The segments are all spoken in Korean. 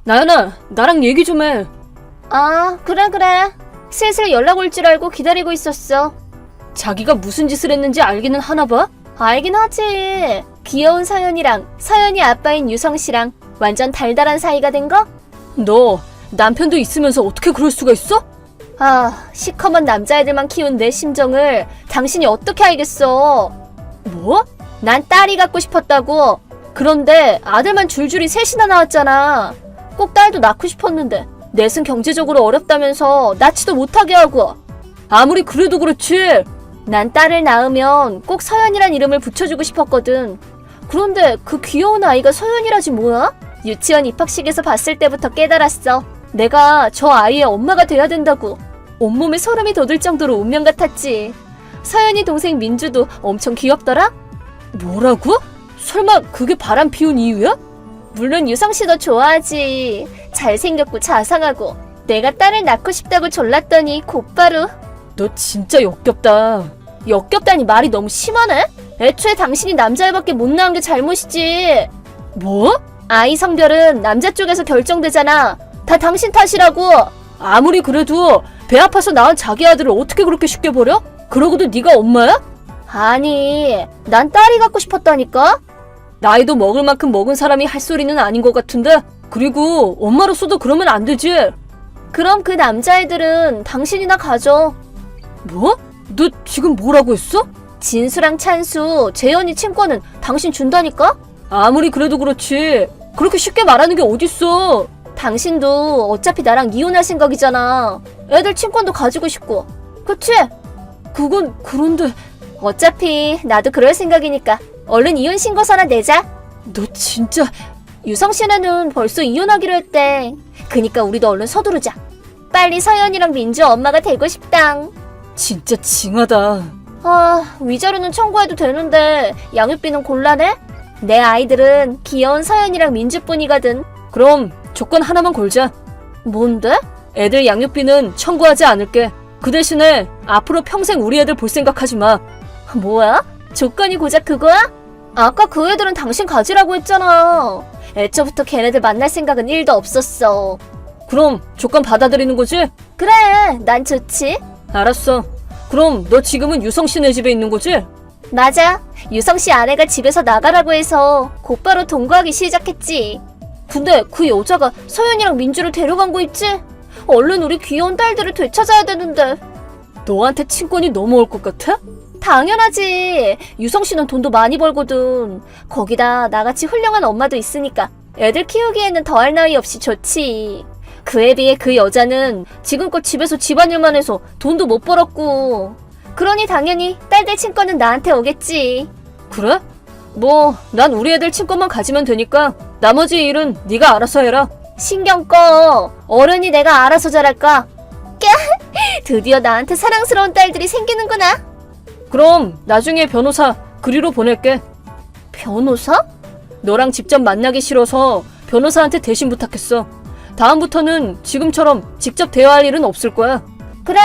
나연아, 나랑 얘기 좀 해. 아, 그래. 슬슬 연락 올 줄 알고 기다리고 있었어. 자기가 무슨 짓을 했는지 알기는 하나 봐? 알긴 하지. 귀여운 서연이랑 서연이 아빠인 유성씨랑 완전 달달한 사이가 된 거? 너 남편도 있으면서 어떻게 그럴 수가 있어? 아, 시커먼 남자애들만 키운 내 심정을 당신이 어떻게 알겠어? 뭐? 난 딸이 갖고 싶었다고. 그런데 아들만 줄줄이 셋이나 나왔잖아. 꼭 딸도 낳고 싶었는데 넷은 경제적으로 어렵다면서 낳지도 못하게 하고. 아무리 그래도 그렇지. 난 딸을 낳으면 꼭 서연이란 이름을 붙여주고 싶었거든. 그런데 그 귀여운 아이가 서연이라지 뭐야? 유치원 입학식에서 봤을 때부터 깨달았어. 내가 저 아이의 엄마가 돼야 된다고. 온몸에 소름이 돋을 정도로 운명 같았지. 서연이 동생 민주도 엄청 귀엽더라? 뭐라고? 설마 그게 바람 피운 이유야? 물론 유성씨도 좋아하지. 잘생겼고 자상하고. 내가 딸을 낳고 싶다고 졸랐더니 곧바로. 너 진짜 역겹다. 역겹다니 말이 너무 심하네? 애초에 당신이 남자애밖에 못 낳은 게 잘못이지. 뭐? 아이 성별은 남자 쪽에서 결정되잖아. 다 당신 탓이라고. 아무리 그래도 배 아파서 낳은 자기 아들을 어떻게 그렇게 쉽게 버려? 그러고도 네가 엄마야? 아니, 난 딸이 갖고 싶었다니까? 나이도 먹을 만큼 먹은 사람이 할 소리는 아닌 것 같은데? 그리고 엄마로서도 그러면 안 되지. 그럼 그 남자애들은 당신이나 가져. 뭐? 너 지금 뭐라고 했어? 진수랑 찬수, 재현이 친권은 당신 준다니까? 아무리 그래도 그렇지. 그렇게 쉽게 말하는 게 어딨어. 당신도 어차피 나랑 이혼할 생각이잖아. 애들 친권도 가지고 싶고. 그치? 그건 그런데 어차피 나도 그럴 생각이니까 얼른 이혼 신고서나 내자. 너 진짜 유성 씨네는 벌써 이혼하기로 했대. 그니까 우리도 얼른 서두르자. 빨리 서연이랑 민주 엄마가 되고 싶당. 진짜 징하다. 아, 위자료는 청구해도 되는데 양육비는 곤란해? 내 아이들은 귀여운 서연이랑 민주뿐이거든. 그럼 조건 하나만 걸자. 뭔데? 애들 양육비는 청구하지 않을게. 그 대신에 앞으로 평생 우리 애들 볼 생각하지 마. 뭐야? 조건이 고작 그거야? 아까 그 애들은 당신 가지라고 했잖아. 애초부터 걔네들 만날 생각은 1도 없었어. 그럼 조건 받아들이는 거지? 그래, 난 좋지. 알았어. 그럼 너 지금은 유성 씨네 집에 있는 거지? 맞아. 유성 씨 아내가 집에서 나가라고 해서 곧바로 동거하기 시작했지. 근데 그 여자가 서연이랑 민주를 데려간 거 있지? 얼른 우리 귀여운 딸들을 되찾아야 되는데. 너한테 친권이 넘어올 것 같아? 당연하지. 유성 씨는 돈도 많이 벌거든. 거기다 나같이 훌륭한 엄마도 있으니까 애들 키우기에는 더할 나위 없이 좋지. 그에 비해 그 여자는 지금껏 집에서 집안일만 해서 돈도 못 벌었고. 그러니 당연히 딸들 친권은 나한테 오겠지. 그래? 뭐 난 우리 애들 친권만 가지면 되니까 나머지 일은 네가 알아서 해라. 신경 꺼. 어른이 내가 알아서 잘할까? 꺄! 드디어 나한테 사랑스러운 딸들이 생기는구나. 그럼 나중에 변호사 그리로 보낼게. 변호사? 너랑 직접 만나기 싫어서 변호사한테 대신 부탁했어. 다음부터는 지금처럼 직접 대화할 일은 없을 거야. 그래,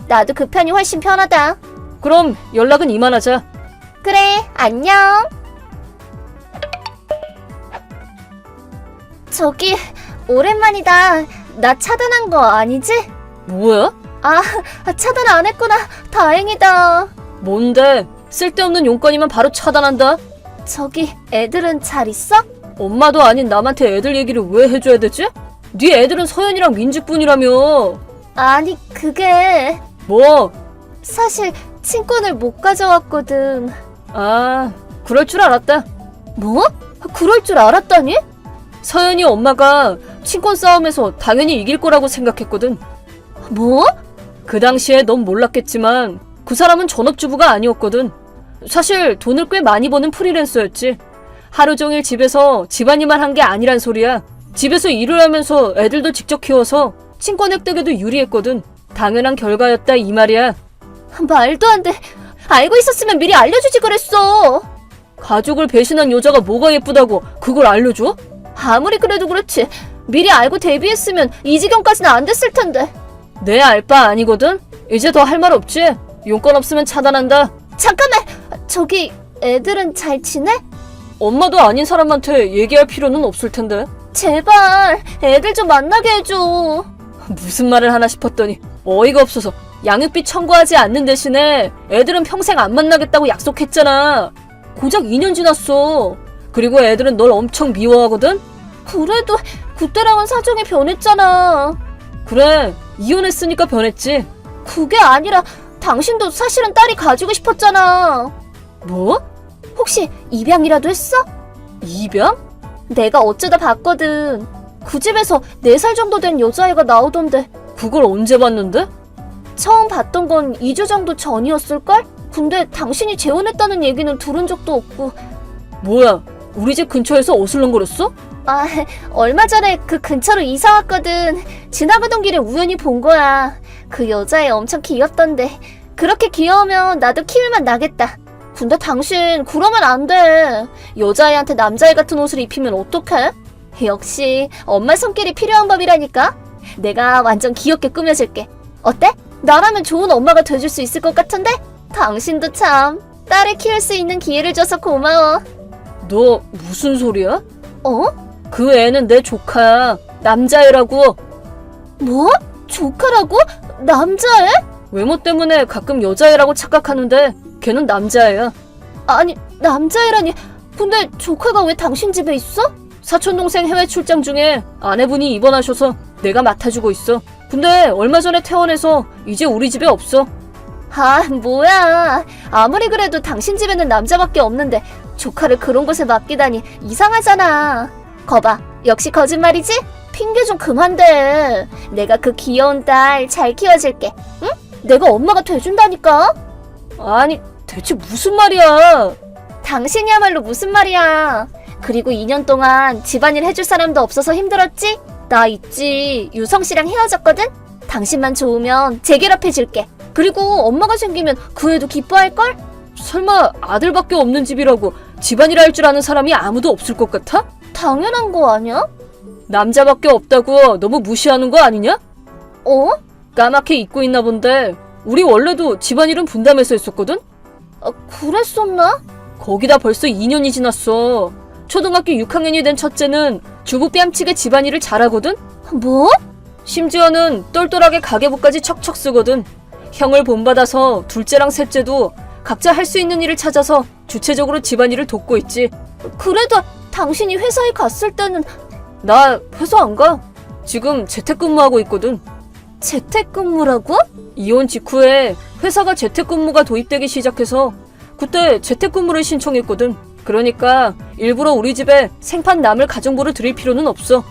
나도 그 편이 훨씬 편하다. 그럼 연락은 이만하자. 그래, 안녕. 저기, 오랜만이다. 나 차단한 거 아니지? 뭐야? 아, 차단 안 했구나. 다행이다. 뭔데? 쓸데없는 용건이면 바로 차단한다. 저기, 애들은 잘 있어? 엄마도 아닌 남한테 애들 얘기를 왜 해줘야 되지? 네 애들은 서연이랑 민주뿐이라며. 아니, 그게 뭐? 사실 친권을 못 가져왔거든. 아, 그럴 줄 알았다. 뭐? 그럴 줄 알았다니? 서연이 엄마가 친권 싸움에서 당연히 이길 거라고 생각했거든. 뭐? 그 당시에 넌 몰랐겠지만 그 사람은 전업주부가 아니었거든. 사실 돈을 꽤 많이 버는 프리랜서였지. 하루 종일 집에서 집안일만 한 게 아니란 소리야. 집에서 일을 하면서 애들도 직접 키워서 친권 획득에도 유리했거든. 당연한 결과였다 이 말이야. 말도 안 돼. 알고 있었으면 미리 알려주지 그랬어. 가족을 배신한 여자가 뭐가 예쁘다고 그걸 알려줘? 아무리 그래도 그렇지. 미리 알고 데뷔했으면 이 지경까지는 안 됐을 텐데. 내 알 바 아니거든? 이제 더 할 말 없지? 용건 없으면 차단한다. 잠깐만. 저기 애들은 잘 지내? 엄마도 아닌 사람한테 얘기할 필요는 없을 텐데. 제발 애들 좀 만나게 해줘. 무슨 말을 하나 싶었더니 어이가 없어서 양육비 청구하지 않는 대신에 애들은 평생 안 만나겠다고 약속했잖아. 고작 2년 지났어. 그리고 애들은 널 엄청 미워하거든? 그래도 그때랑은 사정이 변했잖아. 그래, 이혼했으니까 변했지. 그게 아니라 당신도 사실은 딸이 가지고 싶었잖아. 뭐? 혹시 입양이라도 했어? 입양? 내가 어쩌다 봤거든. 그 집에서 4살 정도 된 여자애가 나오던데. 그걸 언제 봤는데? 처음 봤던 건 2주 정도 전이었을걸? 근데 당신이 재혼했다는 얘기는 들은 적도 없고. 뭐야, 우리 집 근처에서 어슬렁거렸어? 아, 얼마 전에 그 근처로 이사 왔거든. 지나가던 길에 우연히 본 거야. 그 여자애 엄청 귀엽던데. 그렇게 귀여우면 나도 키울만 나겠다. 근데 당신 그러면 안 돼. 여자애한테 남자애 같은 옷을 입히면 어떡해? 역시 엄마 손길이 필요한 법이라니까. 내가 완전 귀엽게 꾸며줄게. 어때? 나라면 좋은 엄마가 돼줄 수 있을 것 같은데? 당신도 참 딸을 키울 수 있는 기회를 줘서 고마워. 너 무슨 소리야? 어? 그 애는 내 조카야. 남자애라고. 뭐? 조카라고? 남자애? 외모 때문에 가끔 여자애라고 착각하는데 걔는 남자애야. 아니, 남자애라니. 근데 조카가 왜 당신 집에 있어? 사촌동생 해외 출장 중에 아내분이 입원하셔서 내가 맡아주고 있어. 근데 얼마 전에 퇴원해서 이제 우리 집에 없어. 아, 뭐야. 아무리 그래도 당신 집에는 남자밖에 없는데 조카를 그런 곳에 맡기다니 이상하잖아. 거봐, 역시 거짓말이지? 핑계 좀 그만 대. 내가 그 귀여운 딸 잘 키워줄게. 응? 내가 엄마가 돼준다니까? 아니, 대체 무슨 말이야? 당신이야말로 무슨 말이야. 그리고 2년 동안 집안일 해줄 사람도 없어서 힘들었지? 나 있지. 유성 씨랑 헤어졌거든? 당신만 좋으면 재결합해줄게. 그리고 엄마가 생기면 그 애도 기뻐할걸? 설마 아들밖에 없는 집이라고 집안일 할 줄 아는 사람이 아무도 없을 것 같아? 당연한 거 아니야? 남자밖에 없다고 너무 무시하는 거 아니냐? 어? 까맣게 잊고 있나 본데 우리 원래도 집안일은 분담해서 했었거든? 그랬었나? 거기다 벌써 2년이 지났어. 초등학교 6학년이 된 첫째는 주부 뺨치게 집안일을 잘하거든? 뭐? 심지어는 똘똘하게 가계부까지 척척 쓰거든. 형을 본받아서 둘째랑 셋째도 각자 할 수 있는 일을 찾아서 주체적으로 집안일을 돕고 있지. 그래도 당신이 회사에 갔을 때는. 나 회사 안 가. 지금 재택근무하고 있거든. 재택근무라고? 이혼 직후에 회사가 재택근무가 도입되기 시작해서 그때 재택근무를 신청했거든. 그러니까 일부러 우리 집에 생판 남을 가정부를 들일 필요는 없어.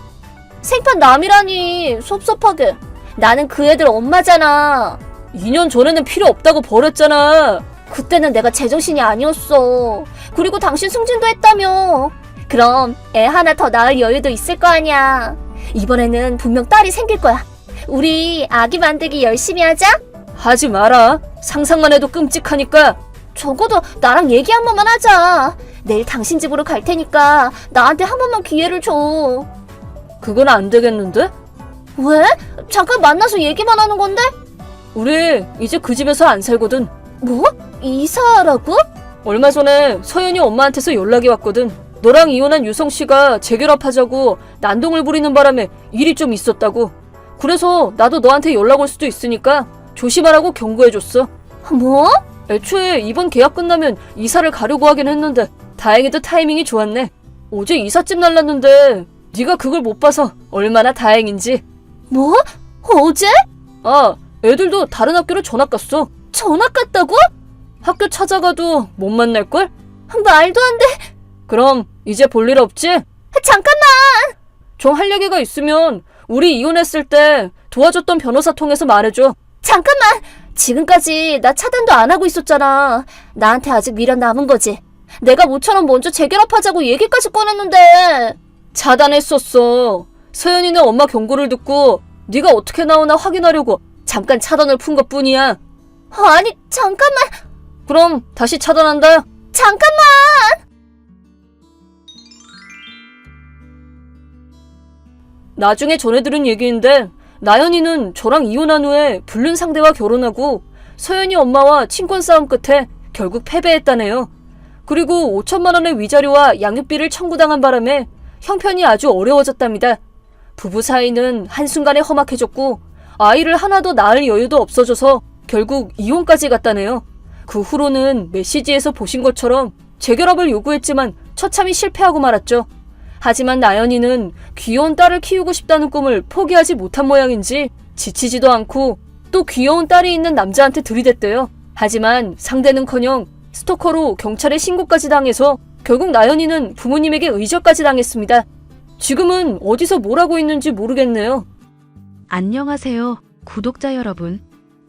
생판 남이라니 섭섭하게. 나는 그 애들 엄마잖아. 2년 전에는 필요 없다고 버렸잖아. 그때는 내가 제정신이 아니었어. 그리고 당신 승진도 했다며. 그럼 애 하나 더 낳을 여유도 있을 거 아니야. 이번에는 분명 딸이 생길 거야. 우리 아기 만들기 열심히 하자. 하지 마라. 상상만 해도 끔찍하니까. 적어도 나랑 얘기 한 번만 하자. 내일 당신 집으로 갈 테니까 나한테 한 번만 기회를 줘. 그건 안 되겠는데? 왜? 잠깐 만나서 얘기만 하는 건데? 우리 이제 그 집에서 안 살거든. 뭐? 이사라고? 얼마 전에 서연이 엄마한테서 연락이 왔거든. 너랑 이혼한 유성 씨가 재결합하자고 난동을 부리는 바람에 일이 좀 있었다고. 그래서 나도 너한테 연락 올 수도 있으니까 조심하라고 경고해줬어. 뭐? 애초에 이번 계약 끝나면 이사를 가려고 하긴 했는데 다행히도 타이밍이 좋았네. 어제 이삿짐 날랐는데 네가 그걸 못 봐서 얼마나 다행인지. 뭐? 어제? 아, 애들도 다른 학교로 전학 갔어. 전학 갔다고? 학교 찾아가도 못 만날걸? 말도 안 돼. 그럼 이제 볼 일 없지? 잠깐만. 좀 할 얘기가 있으면 우리 이혼했을 때 도와줬던 변호사 통해서 말해줘. 잠깐만. 지금까지 나 차단도 안 하고 있었잖아. 나한테 아직 미련 남은 거지. 내가 모처럼 먼저 재결합하자고 얘기까지 꺼냈는데. 차단했었어. 서연이네 엄마 경고를 듣고 네가 어떻게 나오나 확인하려고 잠깐 차단을 푼 것뿐이야. 아니, 잠깐만. 그럼 다시 차단한다. 잠깐만. 나중에 전해들은 얘기인데 나연이는 저랑 이혼한 후에 불륜 상대와 결혼하고 서연이 엄마와 친권 싸움 끝에 결국 패배했다네요. 그리고 5천만 원의 위자료와 양육비를 청구당한 바람에 형편이 아주 어려워졌답니다. 부부 사이는 한순간에 험악해졌고 아이를 하나도 낳을 여유도 없어져서 결국 이혼까지 갔다네요. 그 후로는 메시지에서 보신 것처럼 재결합을 요구했지만 처참히 실패하고 말았죠. 하지만 나연이는 귀여운 딸을 키우고 싶다는 꿈을 포기하지 못한 모양인지 지치지도 않고 또 귀여운 딸이 있는 남자한테 들이댔대요. 하지만 상대는커녕 스토커로 경찰에 신고까지 당해서 결국 나연이는 부모님에게 의절까지 당했습니다. 지금은 어디서 뭘 하고 있는지 모르겠네요. 안녕하세요, 구독자 여러분.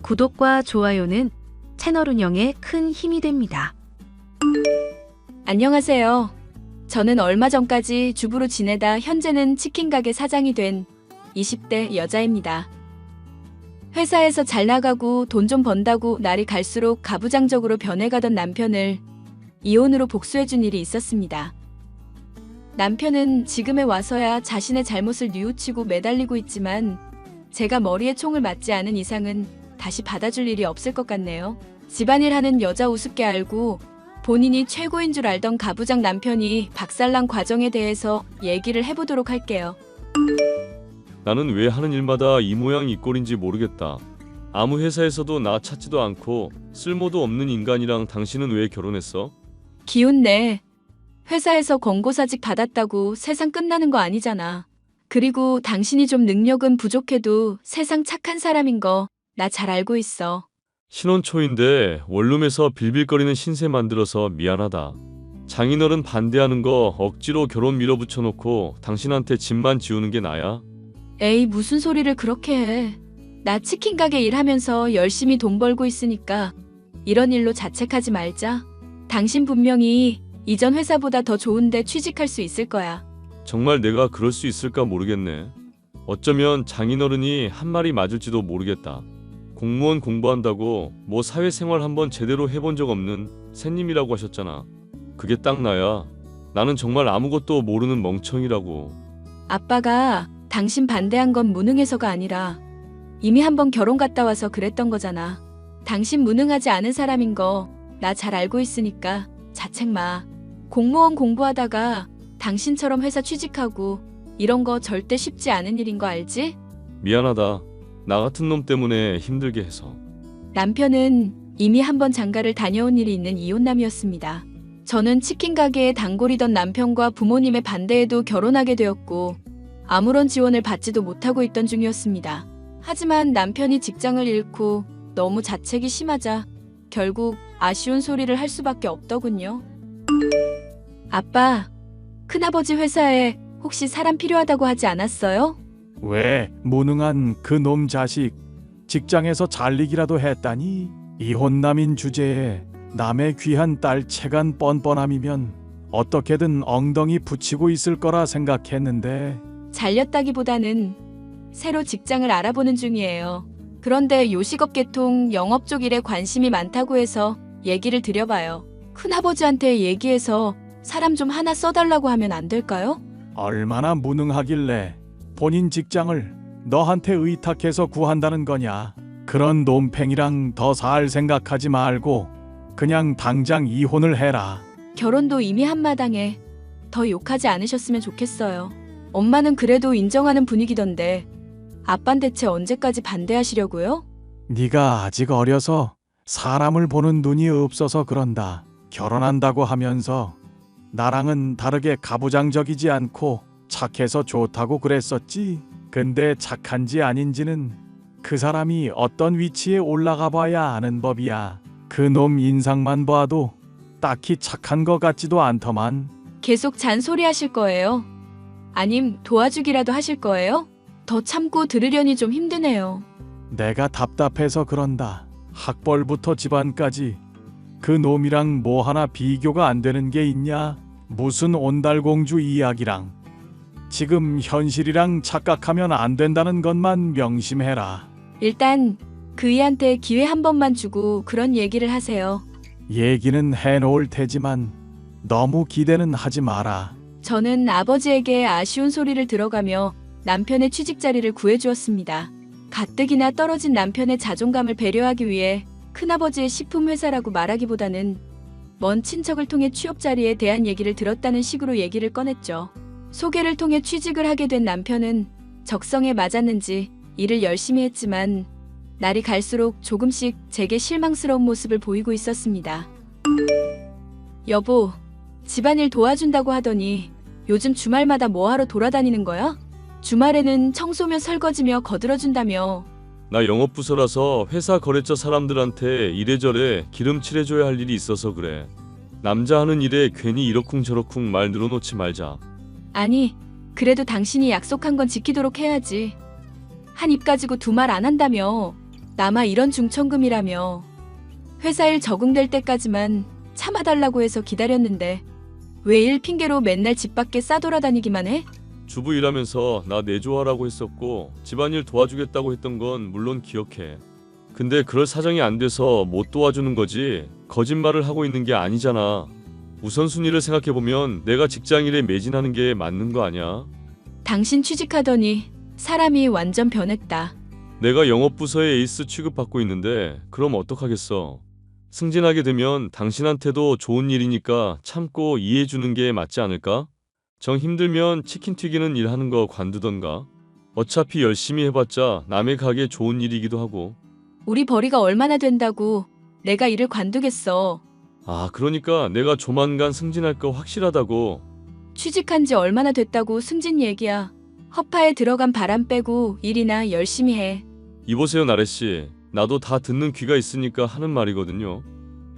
구독과 좋아요는 채널 운영에 큰 힘이 됩니다. 안녕하세요. 저는 얼마 전까지 주부로 지내다 현재는 치킨 가게 사장이 된 20대 여자입니다. 회사에서 잘 나가고 돈 좀 번다고 날이 갈수록 가부장적으로 변해가던 남편을 이혼으로 복수해준 일이 있었습니다. 남편은 지금에 와서야 자신의 잘못을 뉘우치고 매달리고 있지만 제가 머리에 총을 맞지 않은 이상은 다시 받아줄 일이 없을 것 같네요. 집안일 하는 여자 우습게 알고 본인이 최고인 줄 알던 가부장 남편이 박살난 과정에 대해서 얘기를 해보도록 할게요. 나는 왜 하는 일마다 이 모양 이 꼴인지 모르겠다. 아무 회사에서도 나 찾지도 않고 쓸모도 없는 인간이랑 당신은 왜 결혼했어? 기운내. 회사에서 권고사직 받았다고 세상 끝나는 거 아니잖아. 그리고 당신이 좀 능력은 부족해도 세상 착한 사람인 거 나 잘 알고 있어. 신혼 초인데 원룸에서 빌빌거리는 신세 만들어서 미안하다. 장인어른 반대하는 거 억지로 결혼 밀어붙여놓고 당신한테 집만 지우는 게 나야? 에이, 무슨 소리를 그렇게 해. 나 치킨 가게 일하면서 열심히 돈 벌고 있으니까 이런 일로 자책하지 말자. 당신 분명히 이전 회사보다 더 좋은데 취직할 수 있을 거야. 정말 내가 그럴 수 있을까 모르겠네. 어쩌면 장인어른이 한 말이 맞을지도 모르겠다. 공무원 공부한다고 뭐 사회생활 한번 제대로 해본 적 없는 새님이라고 하셨잖아. 그게 딱 나야. 나는 정말 아무것도 모르는 멍청이라고. 아빠가 당신 반대한 건 무능해서가 아니라 이미 한번 결혼 갔다 와서 그랬던 거잖아. 당신 무능하지 않은 사람인 거 나 잘 알고 있으니까 자책 마. 공무원 공부하다가 당신처럼 회사 취직하고 이런 거 절대 쉽지 않은 일인 거 알지? 미안하다. 나 같은 놈 때문에 힘들게 해서. 남편은 이미 한번 장가를 다녀온 일이 있는 이혼남이었습니다. 저는 치킨 가게에 단골이던 남편과 부모님의 반대에도 결혼하게 되었고 아무런 지원을 받지도 못하고 있던 중이었습니다. 하지만 남편이 직장을 잃고 너무 자책이 심하자 결국 아쉬운 소리를 할 수밖에 없더군요. 아빠, 큰아버지 회사에 혹시 사람 필요하다고 하지 않았어요? 왜 무능한 그 놈 자식 직장에서 잘리기라도 했다니. 이혼남인 주제에 남의 귀한 딸 채간 뻔뻔함이면 어떻게든 엉덩이 붙이고 있을 거라 생각했는데. 잘렸다기보다는 새로 직장을 알아보는 중이에요. 그런데 요식업 계통 영업 쪽 일에 관심이 많다고 해서 얘기를 드려봐요. 큰아버지한테 얘기해서 사람 좀 하나 써달라고 하면 안 될까요? 얼마나 무능하길래 본인 직장을 너한테 의탁해서 구한다는 거냐. 그런 놈팽이랑 더 살 생각하지 말고 그냥 당장 이혼을 해라. 결혼도 이미 한마당에 더 욕하지 않으셨으면 좋겠어요. 엄마는 그래도 인정하는 분위기던데 아빤 대체 언제까지 반대하시려고요? 네가 아직 어려서 사람을 보는 눈이 없어서 그런다. 결혼한다고 하면서 나랑은 다르게 가부장적이지 않고 착해서 좋다고 그랬었지. 근데 착한지 아닌지는 그 사람이 어떤 위치에 올라가 봐야 아는 법이야. 그 놈 인상만 봐도 딱히 착한 것 같지도 않더만. 계속 잔소리 하실 거예요? 아님 도와주기라도 하실 거예요? 더 참고 들으려니 좀 힘드네요. 내가 답답해서 그런다. 학벌부터 집안까지 그 놈이랑 뭐 하나 비교가 안 되는 게 있냐? 무슨 온달공주 이야기랑. 지금 현실이랑 착각하면 안 된다는 것만 명심해라. 일단 그이한테 기회 한 번만 주고 그런 얘기를 하세요. 얘기는 해놓을 테지만 너무 기대는 하지 마라. 저는 아버지에게 아쉬운 소리를 들어가며 남편의 취직 자리를 구해주었습니다. 가뜩이나 떨어진 남편의 자존감을 배려하기 위해 큰아버지의 식품회사라고 말하기보다는 먼 친척을 통해 취업 자리에 대한 얘기를 들었다는 식으로 얘기를 꺼냈죠. 소개를 통해 취직을 하게 된 남편은 적성에 맞았는지 일을 열심히 했지만 날이 갈수록 조금씩 제게 실망스러운 모습을 보이고 있었습니다. 여보, 집안일 도와준다고 하더니 요즘 주말마다 뭐하러 돌아다니는 거야? 주말에는 청소며 설거지며 거들어준다며. 나 영업부서라서 회사 거래처 사람들한테 이래저래 기름칠해줘야 할 일이 있어서 그래. 남자 하는 일에 괜히 이러쿵저러쿵 말 늘어놓지 말자. 아니, 그래도 당신이 약속한 건 지키도록 해야지. 한 입 가지고 두 말 안 한다며. 나마 이런 중천금이라며. 회사 일 적응될 때까지만 참아달라고 해서 기다렸는데 왜 일 핑계로 맨날 집 밖에 싸돌아다니기만 해? 주부 일하면서 나 내조하라고 했었고 집안일 도와주겠다고 했던 건 물론 기억해. 근데 그럴 사정이 안 돼서 못 도와주는 거지 거짓말을 하고 있는 게 아니잖아. 우선순위를 생각해보면 내가 직장일에 매진하는 게 맞는 거 아니야? 당신 취직하더니 사람이 완전 변했다. 내가 영업부서에 에이스 취급받고 있는데 그럼 어떡하겠어. 승진하게 되면 당신한테도 좋은 일이니까 참고 이해해주는 게 맞지 않을까? 정 힘들면 치킨 튀기는 일 하는 거 관두던가. 어차피 열심히 해봤자 남의 가게 좋은 일이기도 하고. 우리 벌이가 얼마나 된다고 내가 일을 관두겠어. 아, 그러니까 내가 조만간 승진할 거 확실하다고. 취직한 지 얼마나 됐다고 승진 얘기야. 허파에 들어간 바람 빼고 일이나 열심히 해. 이보세요, 나래씨. 나도 다 듣는 귀가 있으니까 하는 말이거든요.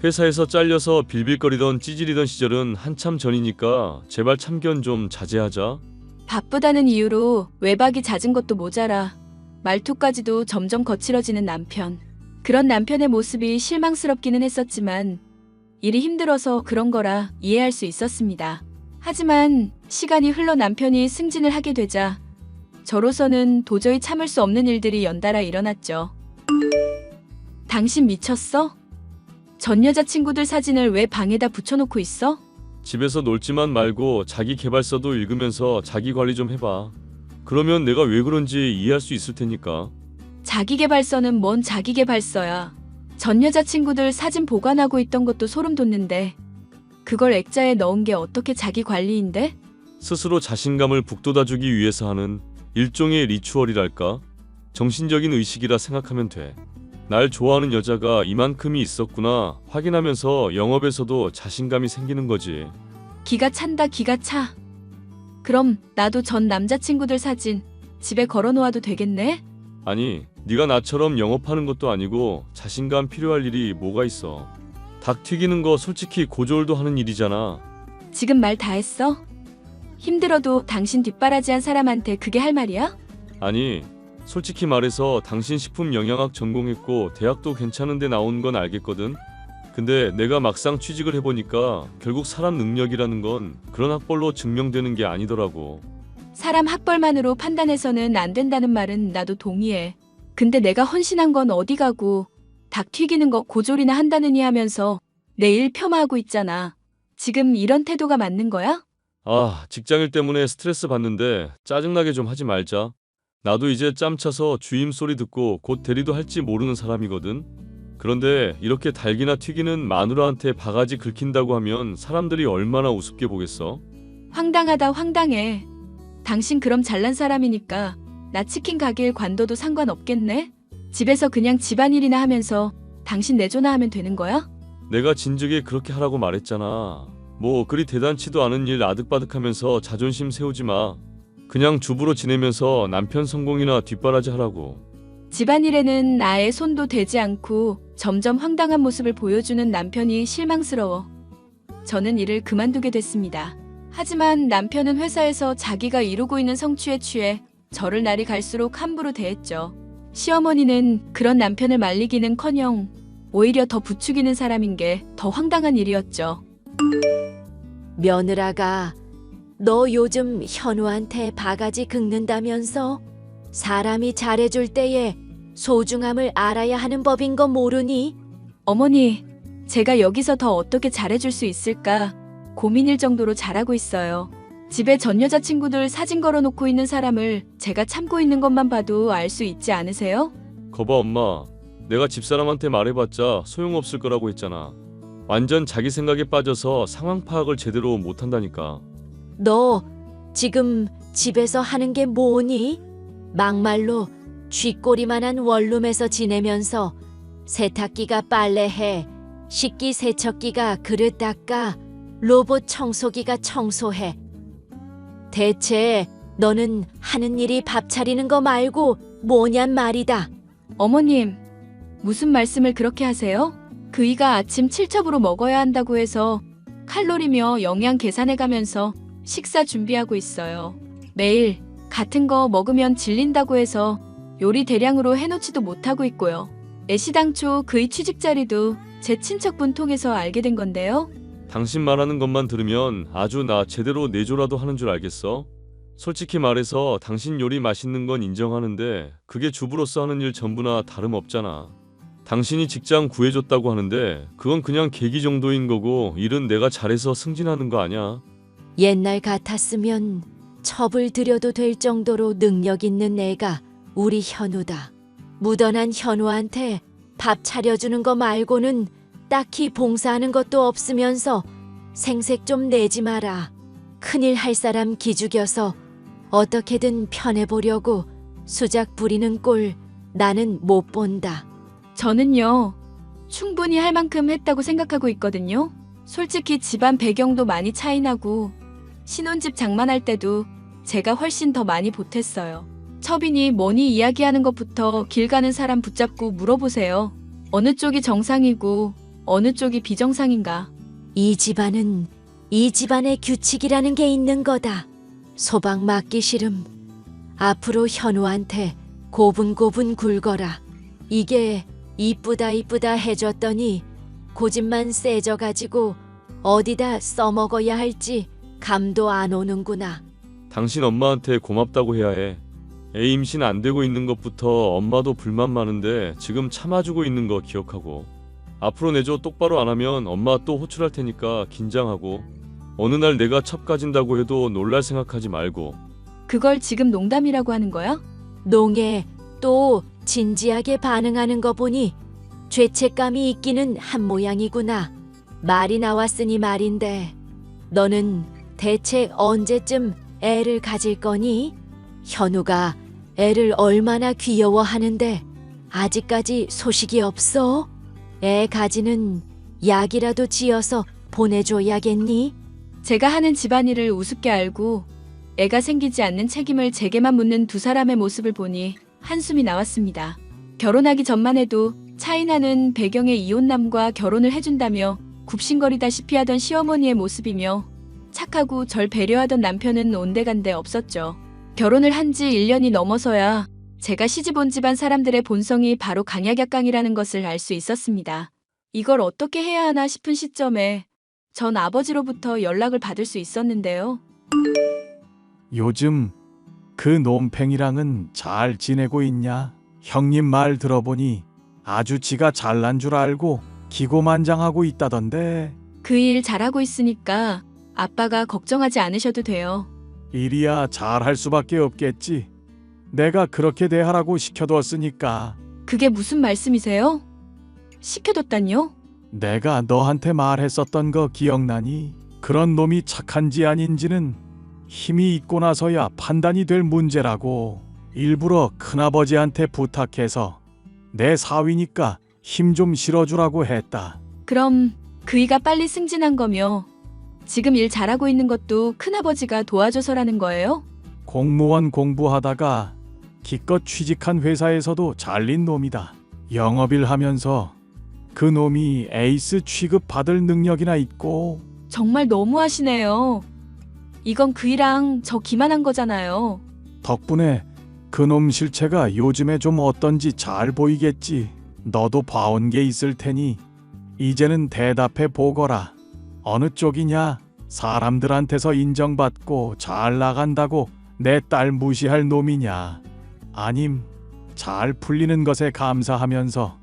회사에서 잘려서 빌빌거리던 찌질이던 시절은 한참 전이니까 제발 참견 좀 자제하자. 바쁘다는 이유로 외박이 잦은 것도 모자라 말투까지도 점점 거칠어지는 남편. 그런 남편의 모습이 실망스럽기는 했었지만 일이 힘들어서 그런 거라 이해할 수 있었습니다. 하지만 시간이 흘러 남편이 승진을 하게 되자 저로서는 도저히 참을 수 없는 일들이 연달아 일어났죠. 당신 미쳤어? 전 여자친구들 사진을 왜 방에다 붙여놓고 있어? 집에서 놀지만 말고 자기 개발서도 읽으면서 자기 관리 좀 해봐. 그러면 내가 왜 그런지 이해할 수 있을 테니까. 자기계발서는 뭔 자기계발서야. 전 여자친구들 사진 보관하고 있던 것도 소름 돋는데 그걸 액자에 넣은 게 어떻게 자기 관리인데? 스스로 자신감을 북돋아주기 위해서 하는 일종의 리추얼이랄까? 정신적인 의식이라 생각하면 돼. 날 좋아하는 여자가 이만큼이 있었구나 확인하면서 영업에서도 자신감이 생기는 거지. 기가 찬다 기가 차. 그럼 나도 전 남자친구들 사진 집에 걸어놓아도 되겠네? 아니, 네가 나처럼 영업하는 것도 아니고 자신감 필요할 일이 뭐가 있어. 닭 튀기는 거 솔직히 고졸도 하는 일이잖아. 지금 말 다 했어? 힘들어도 당신 뒷바라지한 사람한테 그게 할 말이야? 아니, 솔직히 말해서 당신 식품 영양학 전공했고 대학도 괜찮은데 나온 건 알겠거든. 근데 내가 막상 취직을 해보니까 결국 사람 능력이라는 건 그런 학벌로 증명되는 게 아니더라고. 사람 학벌만으로 판단해서는 안 된다는 말은 나도 동의해. 근데 내가 헌신한 건 어디 가고 닭 튀기는 거 고졸이나 한다느니 하면서 내 일 폄하하고 있잖아. 지금 이런 태도가 맞는 거야? 아, 직장일 때문에 스트레스 받는데 짜증나게 좀 하지 말자. 나도 이제 짬 차서 주임 소리 듣고 곧 대리도 할지 모르는 사람이거든. 그런데 이렇게 달기나 튀기는 마누라한테 바가지 긁힌다고 하면 사람들이 얼마나 우습게 보겠어? 황당하다 황당해. 당신 그럼 잘난 사람이니까 나 치킨 가게일 관둬도 상관없겠네? 집에서 그냥 집안일이나 하면서 당신 내조나 하면 되는 거야? 내가 진즉에 그렇게 하라고 말했잖아. 뭐 그리 대단치도 않은 일 아득바득하면서 자존심 세우지 마. 그냥 주부로 지내면서 남편 성공이나 뒷바라지 하라고. 집안일에는 아예 손도 대지 않고 점점 황당한 모습을 보여주는 남편이 실망스러워 저는 일을 그만두게 됐습니다. 하지만 남편은 회사에서 자기가 이루고 있는 성취에 취해 저를 날이 갈수록 함부로 대했죠. 시어머니는 그런 남편을 말리기는커녕 오히려 더 부추기는 사람인 게 더 황당한 일이었죠. 며느라가 너 요즘 현우한테 바가지 긁는다면서? 사람이 잘해줄 때에 소중함을 알아야 하는 법인 거 모르니? 어머니, 제가 여기서 더 어떻게 잘해줄 수 있을까 고민일 정도로 잘하고 있어요. 집에 전 여자친구들 사진 걸어놓고 있는 사람을 제가 참고 있는 것만 봐도 알 수 있지 않으세요? 거봐 엄마. 내가 집사람한테 말해봤자 소용없을 거라고 했잖아. 완전 자기 생각에 빠져서 상황 파악을 제대로 못한다니까. 너 지금 집에서 하는 게 뭐니? 막말로 쥐꼬리만한 원룸에서 지내면서 세탁기가 빨래해, 식기 세척기가 그릇 닦아, 로봇 청소기가 청소해. 대체 너는 하는 일이 밥 차리는 거 말고 뭐냔 말이다. 어머님, 무슨 말씀을 그렇게 하세요? 그이가 아침 7첩으로 먹어야 한다고 해서 칼로리며 영양 계산해 가면서 식사 준비하고 있어요. 매일 같은 거 먹으면 질린다고 해서 요리 대량으로 해놓지도 못하고 있고요. 애시당초 그이 취직 자리도 제 친척분 통해서 알게 된 건데요. 당신 말하는 것만 들으면 아주 나 제대로 내조라도 하는 줄 알겠어? 솔직히 말해서 당신 요리 맛있는 건 인정하는데 그게 주부로서 하는 일 전부나 다름없잖아. 당신이 직장 구해줬다고 하는데 그건 그냥 계기 정도인 거고 일은 내가 잘해서 승진하는 거 아니야. 옛날 같았으면 첩을 들여도 될 정도로 능력 있는 애가 우리 현우다. 무던한 현우한테 밥 차려주는 거 말고는 딱히 봉사하는 것도 없으면서 생색 좀 내지 마라. 큰일 할 사람 기죽여서 어떻게든 편해보려고 수작 부리는 꼴 나는 못 본다. 저는요, 충분히 할 만큼 했다고 생각하고 있거든요. 솔직히 집안 배경도 많이 차이나고 신혼집 장만할 때도 제가 훨씬 더 많이 보탰어요. 첩이니 뭐니 이야기하는 것부터 길 가는 사람 붙잡고 물어보세요. 어느 쪽이 정상이고 어느 쪽이 비정상인가. 이 집안은 이 집안의 규칙이라는 게 있는 거다. 소방 맞기 싫음. 앞으로 현우한테 고분고분 굴거라. 이게 이쁘다 해줬더니 고집만 세져가지고 어디다 써먹어야 할지 감도 안 오는구나. 당신 엄마한테 고맙다고 해야 해. 애 임신 안 되고 있는 것부터 엄마도 불만 많은데 지금 참아주고 있는 거 기억하고. 앞으로 내조 똑바로 안 하면 엄마 또 호출할 테니까 긴장하고. 어느 날 내가 첩 가진다고 해도 놀랄 생각하지 말고. 그걸 지금 농담이라고 하는 거야? 농에 또 진지하게 반응하는 거 보니 죄책감이 있기는 한 모양이구나. 말이 나왔으니 말인데 너는 대체 언제쯤 애를 가질 거니? 현우가 애를 얼마나 귀여워하는데 아직까지 소식이 없어? 애 가지는 약이라도 지어서 보내줘야겠니? 제가 하는 집안일을 우습게 알고 애가 생기지 않는 책임을 제게만 묻는 두 사람의 모습을 보니 한숨이 나왔습니다. 결혼하기 전만 해도 차이나는 배경의 이혼남과 결혼을 해준다며 굽신거리다시피 하던 시어머니의 모습이며 착하고 절 배려하던 남편은 온데간데 없었죠. 결혼을 한 지 1년이 넘어서야 제가 시집 온 집안 사람들의 본성이 바로 강약약강이라는 것을 알 수 있었습니다. 이걸 어떻게 해야 하나 싶은 시점에 전 아버지로부터 연락을 받을 수 있었는데요. 요즘 그 놈팽이랑은 잘 지내고 있냐? 형님 말 들어보니 아주 지가 잘난 줄 알고 기고만장하고 있다던데. 그 일 잘하고 있으니까 아빠가 걱정하지 않으셔도 돼요. 일이야 잘할 수밖에 없겠지. 내가 그렇게 대하라고 시켜뒀으니까. 그게 무슨 말씀이세요? 시켜뒀다뇨? 내가 너한테 말했었던 거 기억나니? 그런 놈이 착한지 아닌지는 힘이 있고 나서야 판단이 될 문제라고. 일부러 큰아버지한테 부탁해서 내 사위니까 힘 좀 실어주라고 했다. 그럼 그이가 빨리 승진한 거며 지금 일 잘하고 있는 것도 큰아버지가 도와줘서라는 거예요? 공무원 공부하다가 기껏 취직한 회사에서도 잘린 놈이다. 영업일 하면서 그 놈이 에이스 취급 받을 능력이나 있고. 정말 너무하시네요. 이건 그이랑 저 기만한 거잖아요. 덕분에 그놈 실체가 요즘에 좀 어떤지 잘 보이겠지. 너도 봐온 게 있을 테니 이제는 대답해 보거라. 어느 쪽이냐? 사람들한테서 인정받고 잘 나간다고 내 딸 무시할 놈이냐? 아님 잘 풀리는 것에 감사하면서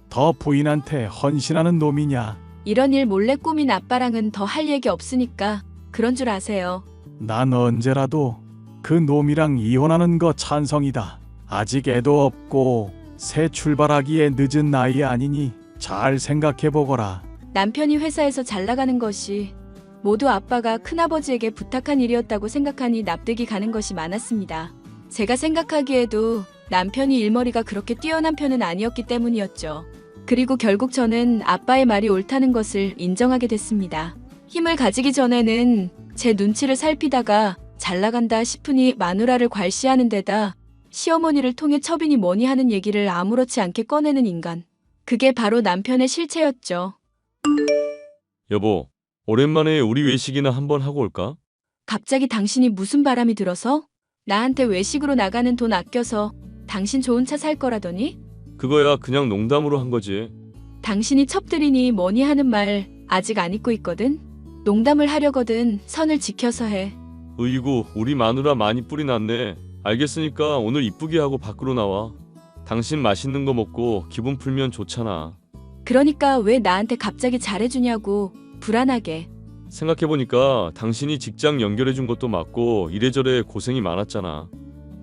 더 부인한테 헌신하는 놈이냐? 이런 일 몰래 꾸민 아빠랑은 더 할 얘기 없으니까 그런 줄 아세요. 난 언제라도 그 놈이랑 이혼하는 거 찬성이다. 아직 애도 없고 새 출발하기에 늦은 나이 아니니 잘 생각해 보거라. 남편이 회사에서 잘 나가는 것이 모두 아빠가 큰아버지에게 부탁한 일이었다고 생각하니 납득이 가는 것이 많았습니다. 제가 생각하기에도 남편이 일머리가 그렇게 뛰어난 편은 아니었기 때문이었죠. 그리고 결국 저는 아빠의 말이 옳다는 것을 인정하게 됐습니다. 힘을 가지기 전에는 제 눈치를 살피다가 잘 나간다 싶으니 마누라를 괄시하는 데다 시어머니를 통해 첩이니 뭐니 하는 얘기를 아무렇지 않게 꺼내는 인간. 그게 바로 남편의 실체였죠. 여보, 오랜만에 우리 외식이나 한번 하고 올까? 갑자기 당신이 무슨 바람이 들어서? 나한테 외식으로 나가는 돈 아껴서 당신 좋은 차 살 거라더니? 그거야 그냥 농담으로 한 거지. 당신이 첩들이니 뭐니 하는 말 아직 안 잊고 있거든? 농담을 하려거든 선을 지켜서 해. 으이구, 우리 마누라 많이 뿔이 났네. 알겠으니까 오늘 이쁘게 하고 밖으로 나와. 당신 맛있는 거 먹고 기분 풀면 좋잖아. 그러니까 왜 나한테 갑자기 잘해주냐고 불안하게. 생각해보니까 당신이 직장 연결해준 것도 맞고 이래저래 고생이 많았잖아.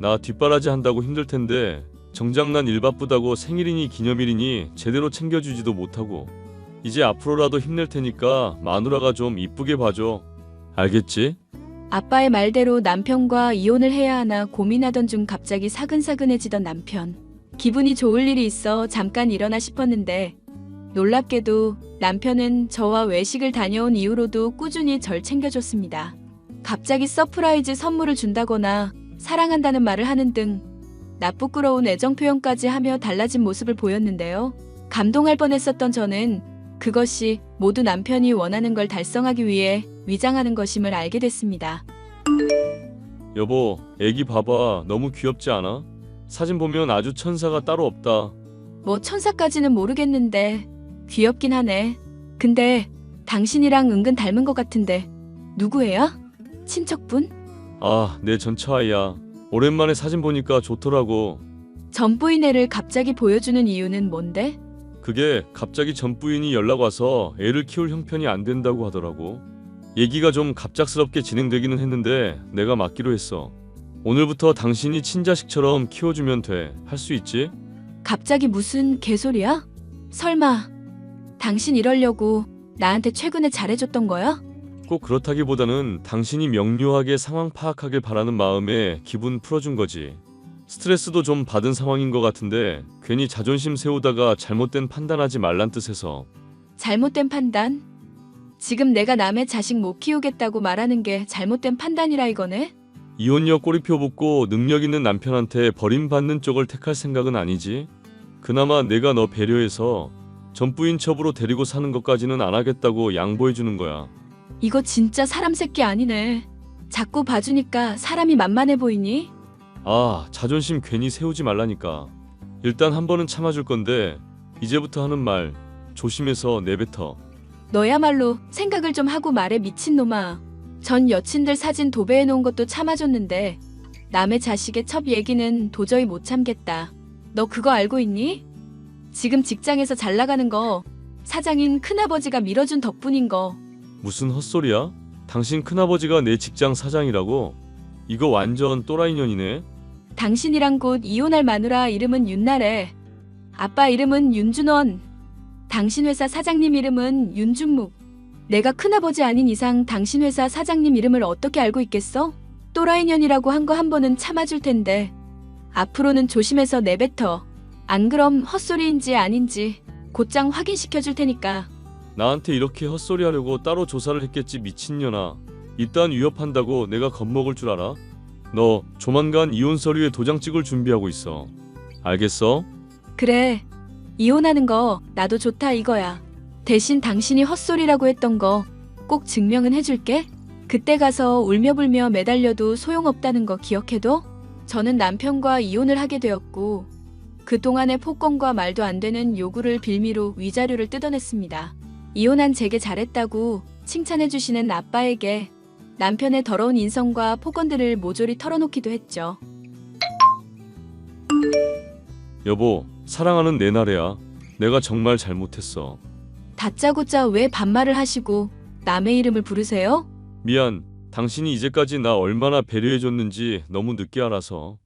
나 뒷바라지 한다고 힘들 텐데 정작 난 일 바쁘다고 생일이니 기념일이니 제대로 챙겨주지도 못하고. 이제 앞으로라도 힘낼 테니까 마누라가 좀 이쁘게 봐줘. 알겠지? 아빠의 말대로 남편과 이혼을 해야 하나 고민하던 중 갑자기 사근사근해지던 남편. 기분이 좋을 일이 있어 잠깐 일어나 싶었는데 놀랍게도 남편은 저와 외식을 다녀온 이후로도 꾸준히 절 챙겨줬습니다. 갑자기 서프라이즈 선물을 준다거나 사랑한다는 말을 하는 등 나쁘끄러운 애정 표현까지 하며 달라진 모습을 보였는데요. 감동할 뻔했었던 저는 그것이 모두 남편이 원하는 걸 달성하기 위해 위장하는 것임을 알게 됐습니다. 여보, 애기 봐봐. 너무 귀엽지 않아? 사진 보면 아주 천사가 따로 없다. 뭐 천사까지는 모르겠는데 귀엽긴 하네. 근데 당신이랑 은근 닮은 것 같은데 누구예요? 친척분? 아, 내 전처아이야. 오랜만에 사진 보니까 좋더라고. 전부인 애를 갑자기 보여주는 이유는 뭔데? 그게 갑자기 전 부인이 연락 와서 애를 키울 형편이 안 된다고 하더라고. 얘기가 좀 갑작스럽게 진행되기는 했는데 내가 맡기로 했어. 오늘부터 당신이 친자식처럼 키워주면 돼. 할 수 있지? 갑자기 무슨 개소리야? 설마 당신 이러려고 나한테 최근에 잘해줬던 거야? 꼭 그렇다기보다는 당신이 명료하게 상황 파악하길 바라는 마음에 기분 풀어준 거지. 스트레스도 좀 받은 상황인 것 같은데 괜히 자존심 세우다가 잘못된 판단하지 말란 뜻에서. 잘못된 판단? 지금 내가 남의 자식 못 키우겠다고 말하는 게 잘못된 판단이라 이거네? 이혼녀 꼬리표 붙고 능력 있는 남편한테 버림받는 쪽을 택할 생각은 아니지? 그나마 내가 너 배려해서 전부인 첩으로 데리고 사는 것까지는 안 하겠다고 양보해주는 거야. 이거 진짜 사람 새끼 아니네. 자꾸 봐주니까 사람이 만만해 보이니? 아, 자존심 괜히 세우지 말라니까. 일단 한 번은 참아줄 건데 이제부터 하는 말 조심해서 내뱉어. 너야말로 생각을 좀 하고 말해 미친놈아. 전 여친들 사진 도배해 놓은 것도 참아줬는데 남의 자식의 첩 얘기는 도저히 못 참겠다. 너 그거 알고 있니? 지금 직장에서 잘 나가는 거 사장인 큰아버지가 밀어준 덕분인 거. 무슨 헛소리야? 당신 큰아버지가 내 직장 사장이라고? 이거 완전 또라이년이네. 당신이랑 곧 이혼할 마누라 이름은 윤나래. 아빠 이름은 윤준원. 당신 회사 사장님 이름은 윤준묵. 내가 큰아버지 아닌 이상 당신 회사 사장님 이름을 어떻게 알고 있겠어? 또라이년이라고 한 거 한 번은 참아줄 텐데 앞으로는 조심해서 내뱉어. 안 그럼 헛소리인지 아닌지 곧장 확인시켜줄 테니까. 나한테 이렇게 헛소리 하려고 따로 조사를 했겠지 미친년아. 이딴 위협한다고 내가 겁먹을 줄 알아? 너 조만간 이혼 서류에 도장 찍을 준비하고 있어. 알겠어? 그래. 이혼하는 거 나도 좋다 이거야. 대신 당신이 헛소리라고 했던 거 꼭 증명은 해줄게. 그때 가서 울며불며 매달려도 소용없다는 거 기억해둬. 저는 남편과 이혼을 하게 되었고 그동안의 폭언과 말도 안 되는 요구를 빌미로 위자료를 뜯어냈습니다. 이혼한 제게 잘했다고 칭찬해주시는 아빠에게 남편의 더러운 인성과 폭언들을 모조리 털어놓기도 했죠. 여보, 사랑하는 내 나래야. 내가 정말 잘못했어. 다짜고짜 왜 반말을 하시고 남의 이름을 부르세요? 미안. 당신이 이제까지 나 얼마나 배려해줬는지 너무 늦게 알아서.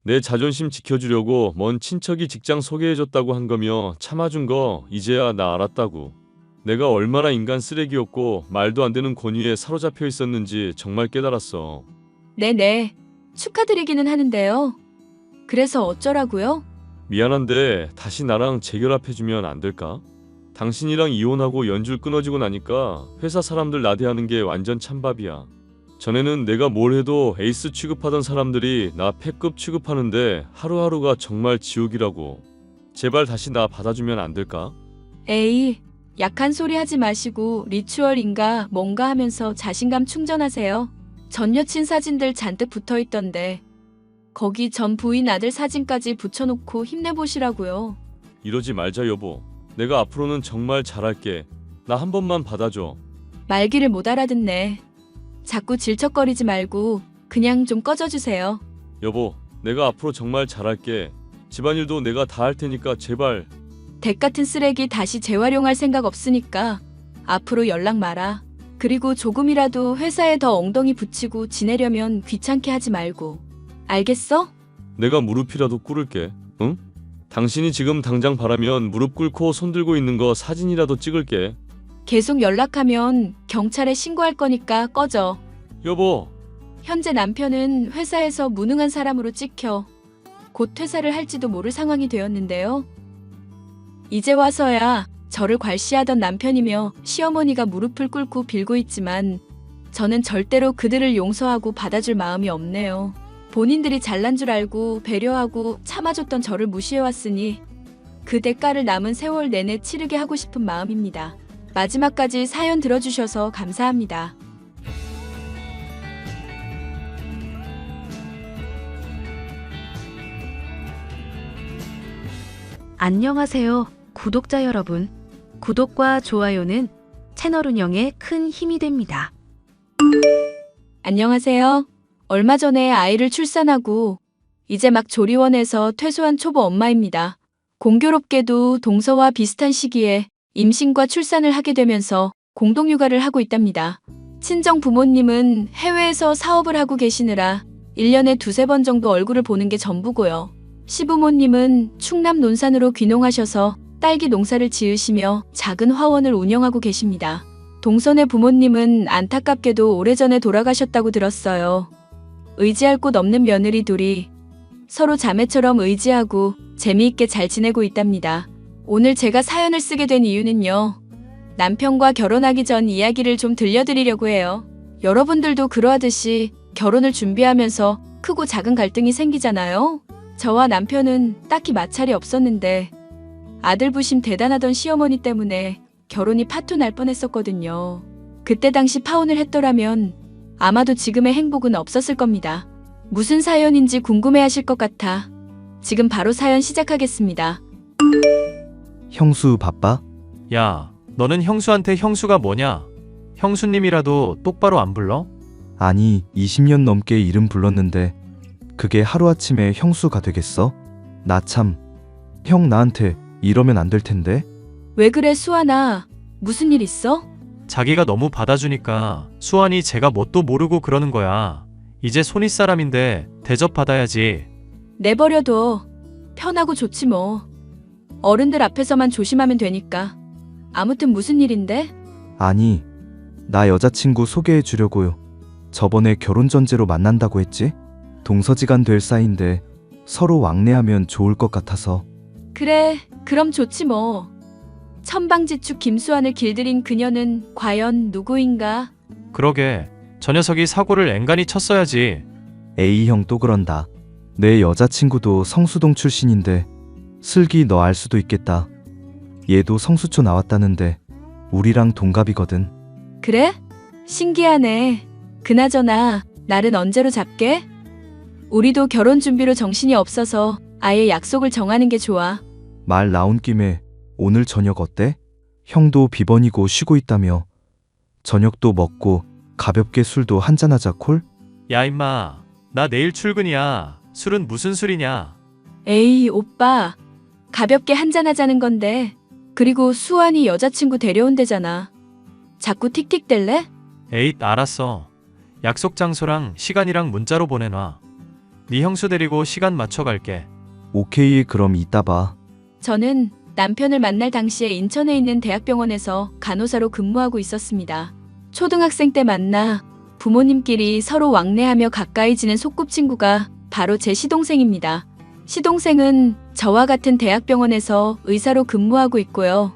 내 자존심 지켜주려고 먼 친척이 직장 소개해줬다고 한 거며 참아준 거 이제야 나 알았다고. 내가 얼마나 인간 쓰레기였고 말도 안 되는 권위에 사로잡혀 있었는지 정말 깨달았어. 네네. 축하드리기는 하는데요. 그래서 어쩌라고요? 미안한데 다시 나랑 재결합해주면 안 될까? 당신이랑 이혼하고 연줄 끊어지고 나니까 회사 사람들 나대하는 게 완전 찬밥이야. 전에는 내가 뭘 해도 에이스 취급하던 사람들이 나 패급 취급하는데 하루하루가 정말 지옥이라고. 제발 다시 나 받아주면 안 될까? 에이, 약한 소리 하지 마시고 리추얼인가 뭔가 하면서 자신감 충전하세요. 전 여친 사진들 잔뜩 붙어있던데 거기 전 부인 아들 사진까지 붙여놓고 힘내보시라고요. 이러지 말자 여보. 내가 앞으로는 정말 잘할게. 나 한 번만 받아줘. 말귀를 못 알아듣네. 자꾸 질척거리지 말고 그냥 좀 꺼져주세요. 여보, 내가 앞으로 정말 잘할게. 집안일도 내가 다 할 테니까 제발. 댁 같은 쓰레기 다시 재활용할 생각 없으니까 앞으로 연락 마라. 그리고 조금이라도 회사에 더 엉덩이 붙이고 지내려면 귀찮게 하지 말고. 알겠어? 내가 무릎이라도 꿇을게. 응? 당신이 지금 당장 바라면 무릎 꿇고 손 들고 있는 거 사진이라도 찍을게. 계속 연락하면 경찰에 신고할 거니까 꺼져. 여보, 현재 남편은 회사에서 무능한 사람으로 찍혀 곧 퇴사를 할지도 모를 상황이 되었는데요. 이제 와서야 저를 괄시하던 남편이며 시어머니가 무릎을 꿇고 빌고 있지만 저는 절대로 그들을 용서하고 받아줄 마음이 없네요. 본인들이 잘난 줄 알고 배려하고 참아줬던 저를 무시해왔으니 그 대가를 남은 세월 내내 치르게 하고 싶은 마음입니다. 마지막까지 사연 들어주셔서 감사합니다. 안녕하세요, 구독자 여러분. 구독과 좋아요는 채널 운영에 큰 힘이 됩니다. 안녕하세요. 얼마 전에 아이를 출산하고 이제 막 조리원에서 퇴소한 초보 엄마입니다. 공교롭게도 동서와 비슷한 시기에 임신과 출산을 하게 되면서 공동육아를 하고 있답니다. 친정 부모님은 해외에서 사업을 하고 계시느라 1년에 두세 번 정도 얼굴을 보는 게 전부고요. 시부모님은 충남 논산으로 귀농하셔서 딸기 농사를 지으시며 작은 화원을 운영하고 계십니다. 동선의 부모님은 안타깝게도 오래전에 돌아가셨다고 들었어요. 의지할 곳 없는 며느리 둘이 서로 자매처럼 의지하고 재미있게 잘 지내고 있답니다. 오늘 제가 사연을 쓰게 된 이유는요. 남편과 결혼하기 전 이야기를 좀 들려드리려고 해요. 여러분들도 그러하듯이 결혼을 준비하면서 크고 작은 갈등이 생기잖아요. 저와 남편은 딱히 마찰이 없었는데 아들 부심 대단하던 시어머니 때문에 결혼이 파토 날 뻔했었거든요. 그때 당시 파혼을 했더라면 아마도 지금의 행복은 없었을 겁니다. 무슨 사연인지 궁금해하실 것 같아 지금 바로 사연 시작하겠습니다. 형수 바빠? 야, 너는 형수한테 형수가 뭐냐? 형수님이라도 똑바로 안 불러? 아니, 20년 넘게 이름 불렀는데 그게 하루아침에 형수가 되겠어? 나 참, 형 나한테 이러면 안 될 텐데? 왜 그래 수아나? 무슨 일 있어? 자기가 너무 받아주니까 수환이 제가 뭣도 모르고 그러는 거야. 이제 손윗 사람인데 대접받아야지. 내버려둬. 편하고 좋지 뭐. 어른들 앞에서만 조심하면 되니까. 아무튼 무슨 일인데? 아니, 나 여자친구 소개해 주려고요. 저번에 결혼 전제로 만난다고 했지? 동서지간 될 사이인데 서로 왕래하면 좋을 것 같아서. 그래, 그럼 좋지 뭐. 천방지축 김수환을 길들인 그녀는 과연 누구인가? 그러게, 저 녀석이 사고를 앵간히 쳤어야지. 에이, 형 또 그런다. 내 여자친구도 성수동 출신인데 슬기 너 알 수도 있겠다. 얘도 성수초 나왔다는데 우리랑 동갑이거든. 그래? 신기하네. 그나저나 날은 언제로 잡게? 우리도 결혼 준비로 정신이 없어서 아예 약속을 정하는 게 좋아. 말 나온 김에 오늘 저녁 어때? 형도 비번이고 쉬고 있다며. 저녁도 먹고 가볍게 술도 한잔하자 콜? 야 임마, 나 내일 출근이야. 술은 무슨 술이냐? 에이, 오빠. 가볍게 한잔하자는 건데. 그리고 수환이 여자친구 데려온대잖아. 자꾸 틱틱댈래? 에잇, 알았어. 약속 장소랑 시간이랑 문자로 보내놔. 네 형수 데리고 시간 맞춰 갈게. 오케이, 그럼 이따 봐. 저는 남편을 만날 당시에 인천에 있는 대학병원에서 간호사로 근무하고 있었습니다. 초등학생 때 만나 부모님끼리 서로 왕래하며 가까이 지낸 소꿉친구가 바로 제 시동생입니다. 시동생은 저와 같은 대학병원에서 의사로 근무하고 있고요.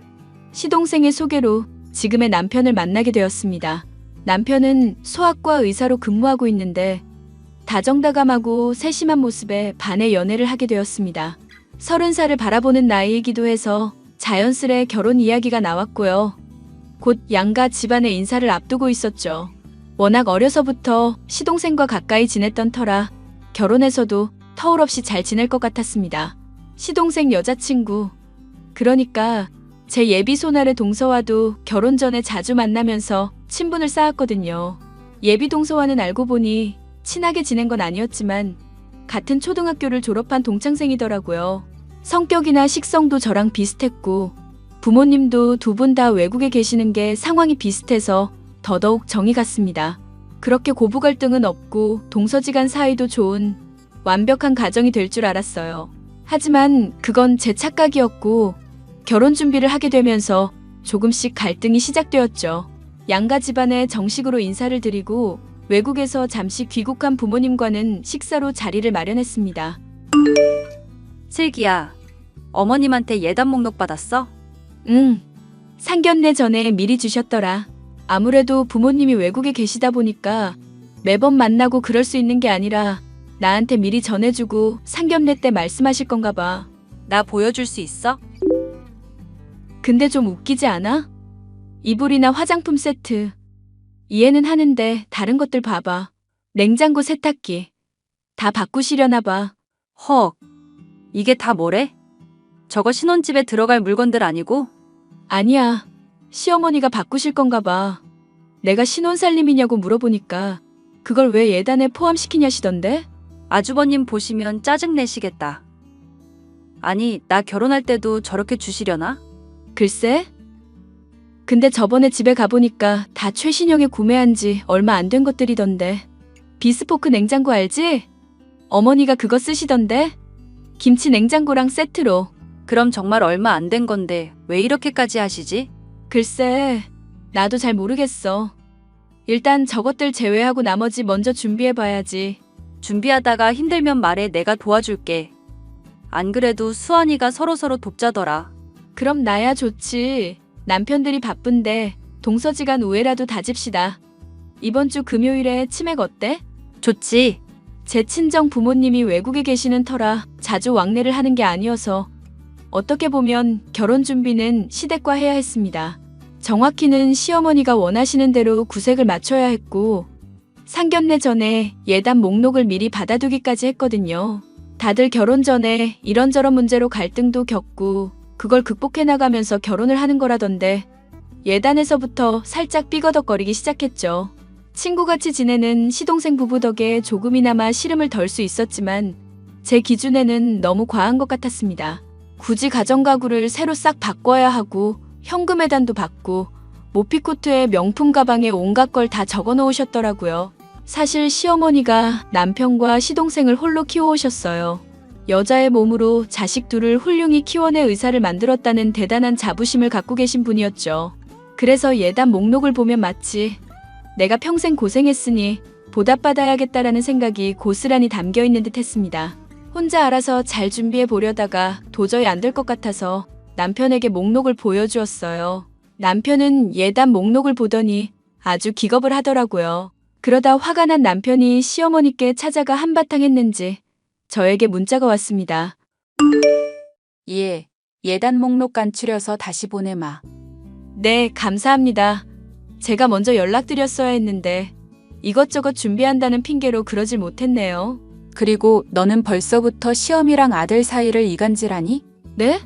시동생의 소개로 지금의 남편을 만나게 되었습니다. 남편은 소아과 의사로 근무하고 있는데 다정다감하고 세심한 모습에 반해 연애를 하게 되었습니다. 30살을 바라보는 나이이기도 해서 자연스레 결혼 이야기가 나왔고요. 곧 양가 집안의 인사를 앞두고 있었죠. 워낙 어려서부터 시동생과 가까이 지냈던 터라 결혼해서도 터울 없이 잘 지낼 것 같았습니다. 시동생 여자친구, 그러니까 제 예비 손아래 동서와도 결혼 전에 자주 만나면서 친분을 쌓았거든요. 예비 동서와는 알고 보니 친하게 지낸 건 아니었지만 같은 초등학교를 졸업한 동창생이더라고요. 성격이나 식성도 저랑 비슷했고 부모님도 두 분 다 외국에 계시는 게 상황이 비슷해서 더더욱 정이 갔습니다. 그렇게 고부 갈등은 없고 동서지간 사이도 좋은 완벽한 가정이 될 줄 알았어요. 하지만 그건 제 착각이었고 결혼 준비를 하게 되면서 조금씩 갈등이 시작되었죠. 양가 집안에 정식으로 인사를 드리고 외국에서 잠시 귀국한 부모님과는 식사로 자리를 마련했습니다. 슬기야, 어머님한테 예단 목록 받았어? 응. 상견례 전에 미리 주셨더라. 아무래도 부모님이 외국에 계시다 보니까 매번 만나고 그럴 수 있는 게 아니라 나한테 미리 전해주고 상견례 때 말씀하실 건가 봐. 나 보여줄 수 있어? 근데 좀 웃기지 않아? 이불이나 화장품 세트. 이해는 하는데 다른 것들 봐봐. 냉장고, 세탁기. 다 바꾸시려나 봐. 헉, 이게 다 뭐래? 저거 신혼집에 들어갈 물건들 아니고? 아니야. 시어머니가 바꾸실 건가 봐. 내가 신혼살림이냐고 물어보니까 그걸 왜 예단에 포함시키냐시던데? 아주버님 보시면 짜증내시겠다. 아니, 나 결혼할 때도 저렇게 주시려나? 글쎄? 근데 저번에 집에 가보니까 다 최신형에 구매한 지 얼마 안 된 것들이던데. 비스포크 냉장고 알지? 어머니가 그거 쓰시던데? 김치 냉장고랑 세트로. 그럼 정말 얼마 안 된 건데 왜 이렇게까지 하시지? 글쎄, 나도 잘 모르겠어. 일단 저것들 제외하고 나머지 먼저 준비해봐야지. 준비하다가 힘들면 말해, 내가 도와줄게. 안 그래도 수환이가 서로서로 돕자더라. 그럼 나야 좋지. 남편들이 바쁜데 동서지간 우애라도 다집시다. 이번 주 금요일에 치맥 어때? 좋지. 제 친정 부모님이 외국에 계시는 터라 자주 왕래를 하는 게 아니어서 어떻게 보면 결혼 준비는 시댁과 해야 했습니다. 정확히는 시어머니가 원하시는 대로 구색을 맞춰야 했고 상견례 전에 예단 목록을 미리 받아두기까지 했거든요. 다들 결혼 전에 이런저런 문제로 갈등도 겪고 그걸 극복해 나가면서 결혼을 하는 거라던데 예단에서부터 살짝 삐거덕거리기 시작했죠. 친구같이 지내는 시동생 부부 덕에 조금이나마 시름을 덜 수 있었지만 제 기준에는 너무 과한 것 같았습니다. 굳이 가정가구를 새로 싹 바꿔야 하고 현금 예단도 받고 모피코트에 명품 가방에 온갖 걸 다 적어 놓으셨더라고요. 사실 시어머니가 남편과 시동생을 홀로 키워오셨어요. 여자의 몸으로 자식 둘을 훌륭히 키워낼 의사를 만들었다는 대단한 자부심을 갖고 계신 분이었죠. 그래서 예단 목록을 보면 마치 내가 평생 고생했으니 보답받아야겠다라는 생각이 고스란히 담겨있는 듯 했습니다. 혼자 알아서 잘 준비해 보려다가 도저히 안 될 것 같아서 남편에게 목록을 보여주었어요. 남편은 예단 목록을 보더니 아주 기겁을 하더라고요. 그러다 화가 난 남편이 시어머니께 찾아가 한바탕 했는지 저에게 문자가 왔습니다. 예, 예단 목록 간추려서 다시 보내마. 네, 감사합니다. 제가 먼저 연락드렸어야 했는데 이것저것 준비한다는 핑계로 그러질 못했네요. 그리고 너는 벌써부터 시험이랑 아들 사이를 이간질하니? 네?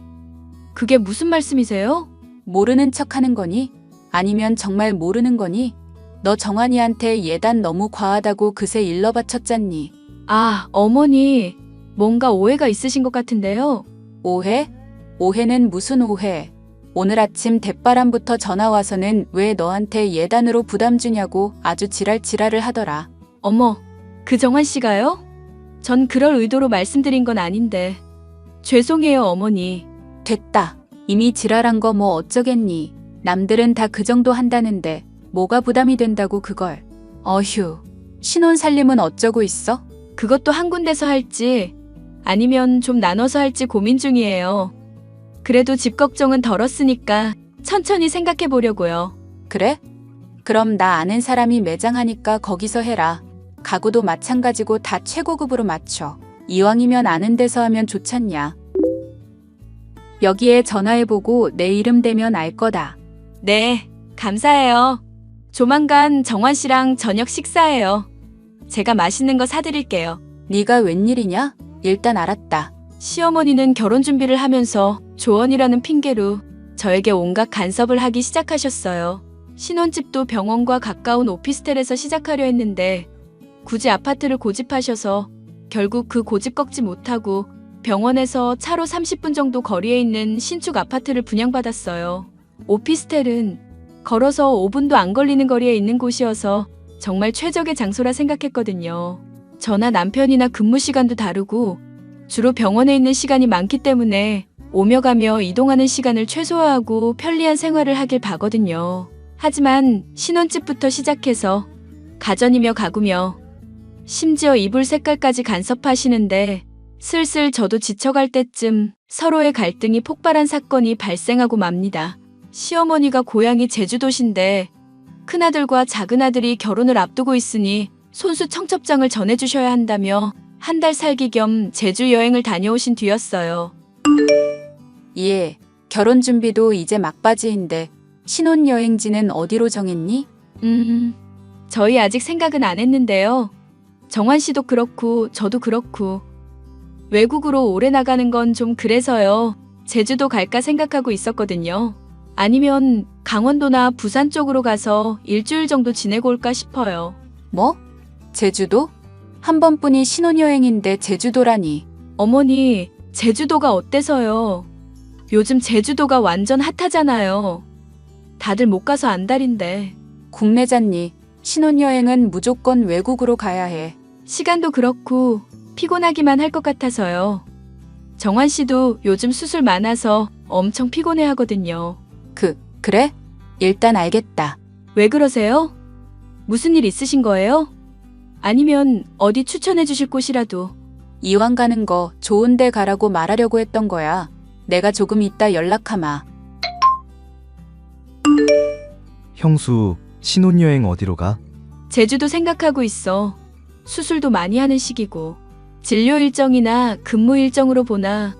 그게 무슨 말씀이세요? 모르는 척하는 거니? 아니면 정말 모르는 거니? 너 정환이한테 예단 너무 과하다고 그새 일러 바쳤잖니. 아, 어머니, 뭔가 오해가 있으신 것 같은데요. 오해? 오해는 무슨 오해? 오늘 아침 대바람부터 전화 와서는 왜 너한테 예단으로 부담 주냐고 아주 지랄지랄을 하더라. 어머, 그 정환 씨가요? 전 그럴 의도로 말씀드린 건 아닌데. 죄송해요, 어머니. 됐다. 이미 지랄한 거 뭐 어쩌겠니? 남들은 다 그 정도 한다는데 뭐가 부담이 된다고 그걸. 어휴, 신혼 살림은 어쩌고 있어? 그것도 한 군데서 할지 아니면 좀 나눠서 할지 고민 중이에요. 그래도 집 걱정은 덜었으니까 천천히 생각해 보려고요. 그래? 그럼 나 아는 사람이 매장하니까 거기서 해라. 가구도 마찬가지고 다 최고급으로 맞춰. 이왕이면 아는 데서 하면 좋잖냐. 여기에 전화해보고 내 이름 대면 알 거다. 네, 감사해요. 조만간 정환 씨랑 저녁 식사해요. 제가 맛있는 거 사드릴게요. 네가 웬일이냐? 일단 알았다. 시어머니는 결혼 준비를 하면서 조언이라는 핑계로 저에게 온갖 간섭을 하기 시작하셨어요. 신혼집도 병원과 가까운 오피스텔에서 시작하려 했는데 굳이 아파트를 고집하셔서 결국 그 고집 꺾지 못하고 병원에서 차로 30분 정도 거리에 있는 신축 아파트를 분양받았어요. 오피스텔은 걸어서 5분도 안 걸리는 거리에 있는 곳이어서 정말 최적의 장소라 생각했거든요. 저나 남편이나 근무 시간도 다르고 주로 병원에 있는 시간이 많기 때문에 오며 가며 이동하는 시간을 최소화하고 편리한 생활을 하길 바거든요. 하지만 신혼집부터 시작해서 가전이며 가구며 심지어 이불 색깔까지 간섭하시는데 슬슬 저도 지쳐갈 때쯤 서로의 갈등이 폭발한 사건이 발생하고 맙니다. 시어머니가 고향이 제주도신데 큰아들과 작은아들이 결혼을 앞두고 있으니 손수 청첩장을 전해주셔야 한다며 한 달 살기 겸 제주 여행을 다녀오신 뒤였어요. 예, 결혼 준비도 이제 막바지인데 신혼여행지는 어디로 정했니? 저희 아직 생각은 안 했는데요. 정환 씨도 그렇고 저도 그렇고 외국으로 오래 나가는 건 좀 그래서요. 제주도 갈까 생각하고 있었거든요. 아니면 강원도나 부산 쪽으로 가서 일주일 정도 지내고 올까 싶어요. 뭐? 제주도? 한 번뿐이 신혼여행인데 제주도라니. 어머니, 제주도가 어때서요? 요즘 제주도가 완전 핫하잖아요. 다들 못 가서 안달인데. 국내잖니. 신혼여행은 무조건 외국으로 가야 해. 시간도 그렇고 피곤하기만 할 것 같아서요. 정환 씨도 요즘 수술 많아서 엄청 피곤해 하거든요. 그래? 일단 알겠다. 왜 그러세요? 무슨 일 있으신 거예요? 아니면 어디 추천해 주실 곳이라도. 이왕 가는 거 좋은 데 가라고 말하려고 했던 거야. 내가 조금 이따 연락하마. 형수, 신혼여행 어디로 가? 제주도 생각하고 있어. 수술도 많이 하는 시기고 진료 일정이나 근무 일정으로 보나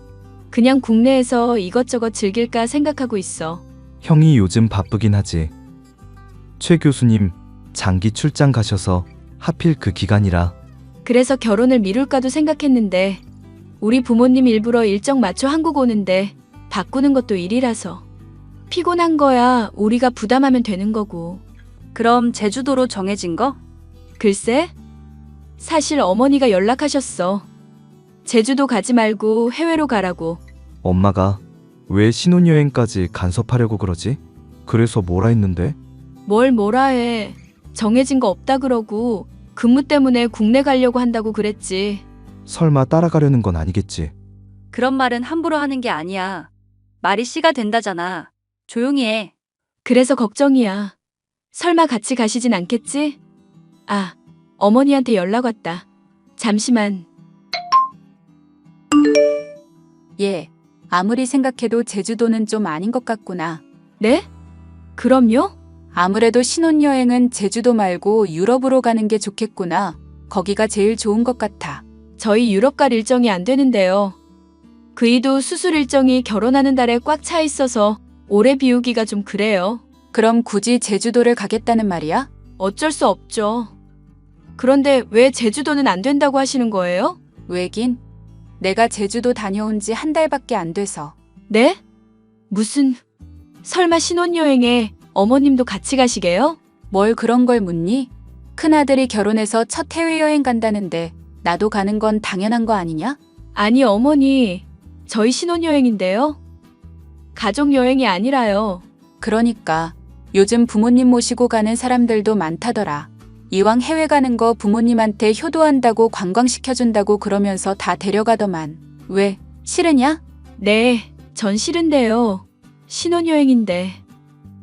그냥 국내에서 이것저것 즐길까 생각하고 있어. 형이 요즘 바쁘긴 하지. 최 교수님, 장기 출장 가셔서 하필 그 기간이라. 그래서 결혼을 미룰까도 생각했는데 우리 부모님 일부러 일정 맞춰 한국 오는데 바꾸는 것도 일이라서 피곤한 거야 우리가 부담하면 되는 거고. 그럼 제주도로 정해진 거? 글쎄, 사실 어머니가 연락하셨어. 제주도 가지 말고 해외로 가라고. 엄마가 왜 신혼여행까지 간섭하려고 그러지? 그래서 뭐라 했는데? 뭘 뭐라 해. 정해진 거 없다 그러고 근무 때문에 국내 가려고 한다고 그랬지. 설마 따라가려는 건 아니겠지? 그런 말은 함부로 하는 게 아니야. 말이 씨가 된다잖아. 조용히 해. 그래서 걱정이야. 설마 같이 가시진 않겠지? 아, 어머니한테 연락 왔다. 잠시만. 예, 아무리 생각해도 제주도는 좀 아닌 것 같구나. 네? 그럼요? 아무래도 신혼여행은 제주도 말고 유럽으로 가는 게 좋겠구나. 거기가 제일 좋은 것 같아. 저희 유럽 갈 일정이 안 되는데요. 그이도 수술 일정이 결혼하는 달에 꽉 차 있어서 오래 비우기가 좀 그래요. 그럼 굳이 제주도를 가겠다는 말이야? 어쩔 수 없죠. 그런데 왜 제주도는 안 된다고 하시는 거예요? 왜긴? 내가 제주도 다녀온 지 한 달밖에 안 돼서. 네? 무슨... 설마 신혼여행에 어머님도 같이 가시게요? 뭘 그런 걸 묻니? 큰아들이 결혼해서 첫 해외여행 간다는데 나도 가는 건 당연한 거 아니냐? 아니 어머니, 저희 신혼여행인데요. 가족여행이 아니라요. 그러니까 요즘 부모님 모시고 가는 사람들도 많다더라. 이왕 해외 가는 거 부모님한테 효도한다고 관광시켜준다고 그러면서 다 데려가더만. 왜? 싫으냐? 네, 전 싫은데요. 신혼여행인데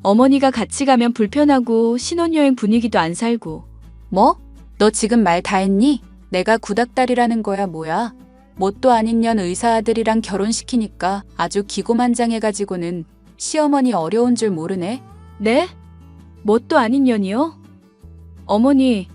어머니가 같이 가면 불편하고 신혼여행 분위기도 안 살고. 뭐? 너 지금 말 다 했니? 내가 구닥다리라는 거야 뭐야? 뭣도 아닌 년 의사 아들이랑 결혼시키니까 아주 기고만장해가지고는 시어머니 어려운 줄 모르네. 네? 뭣도 아닌 년이요? 어머니,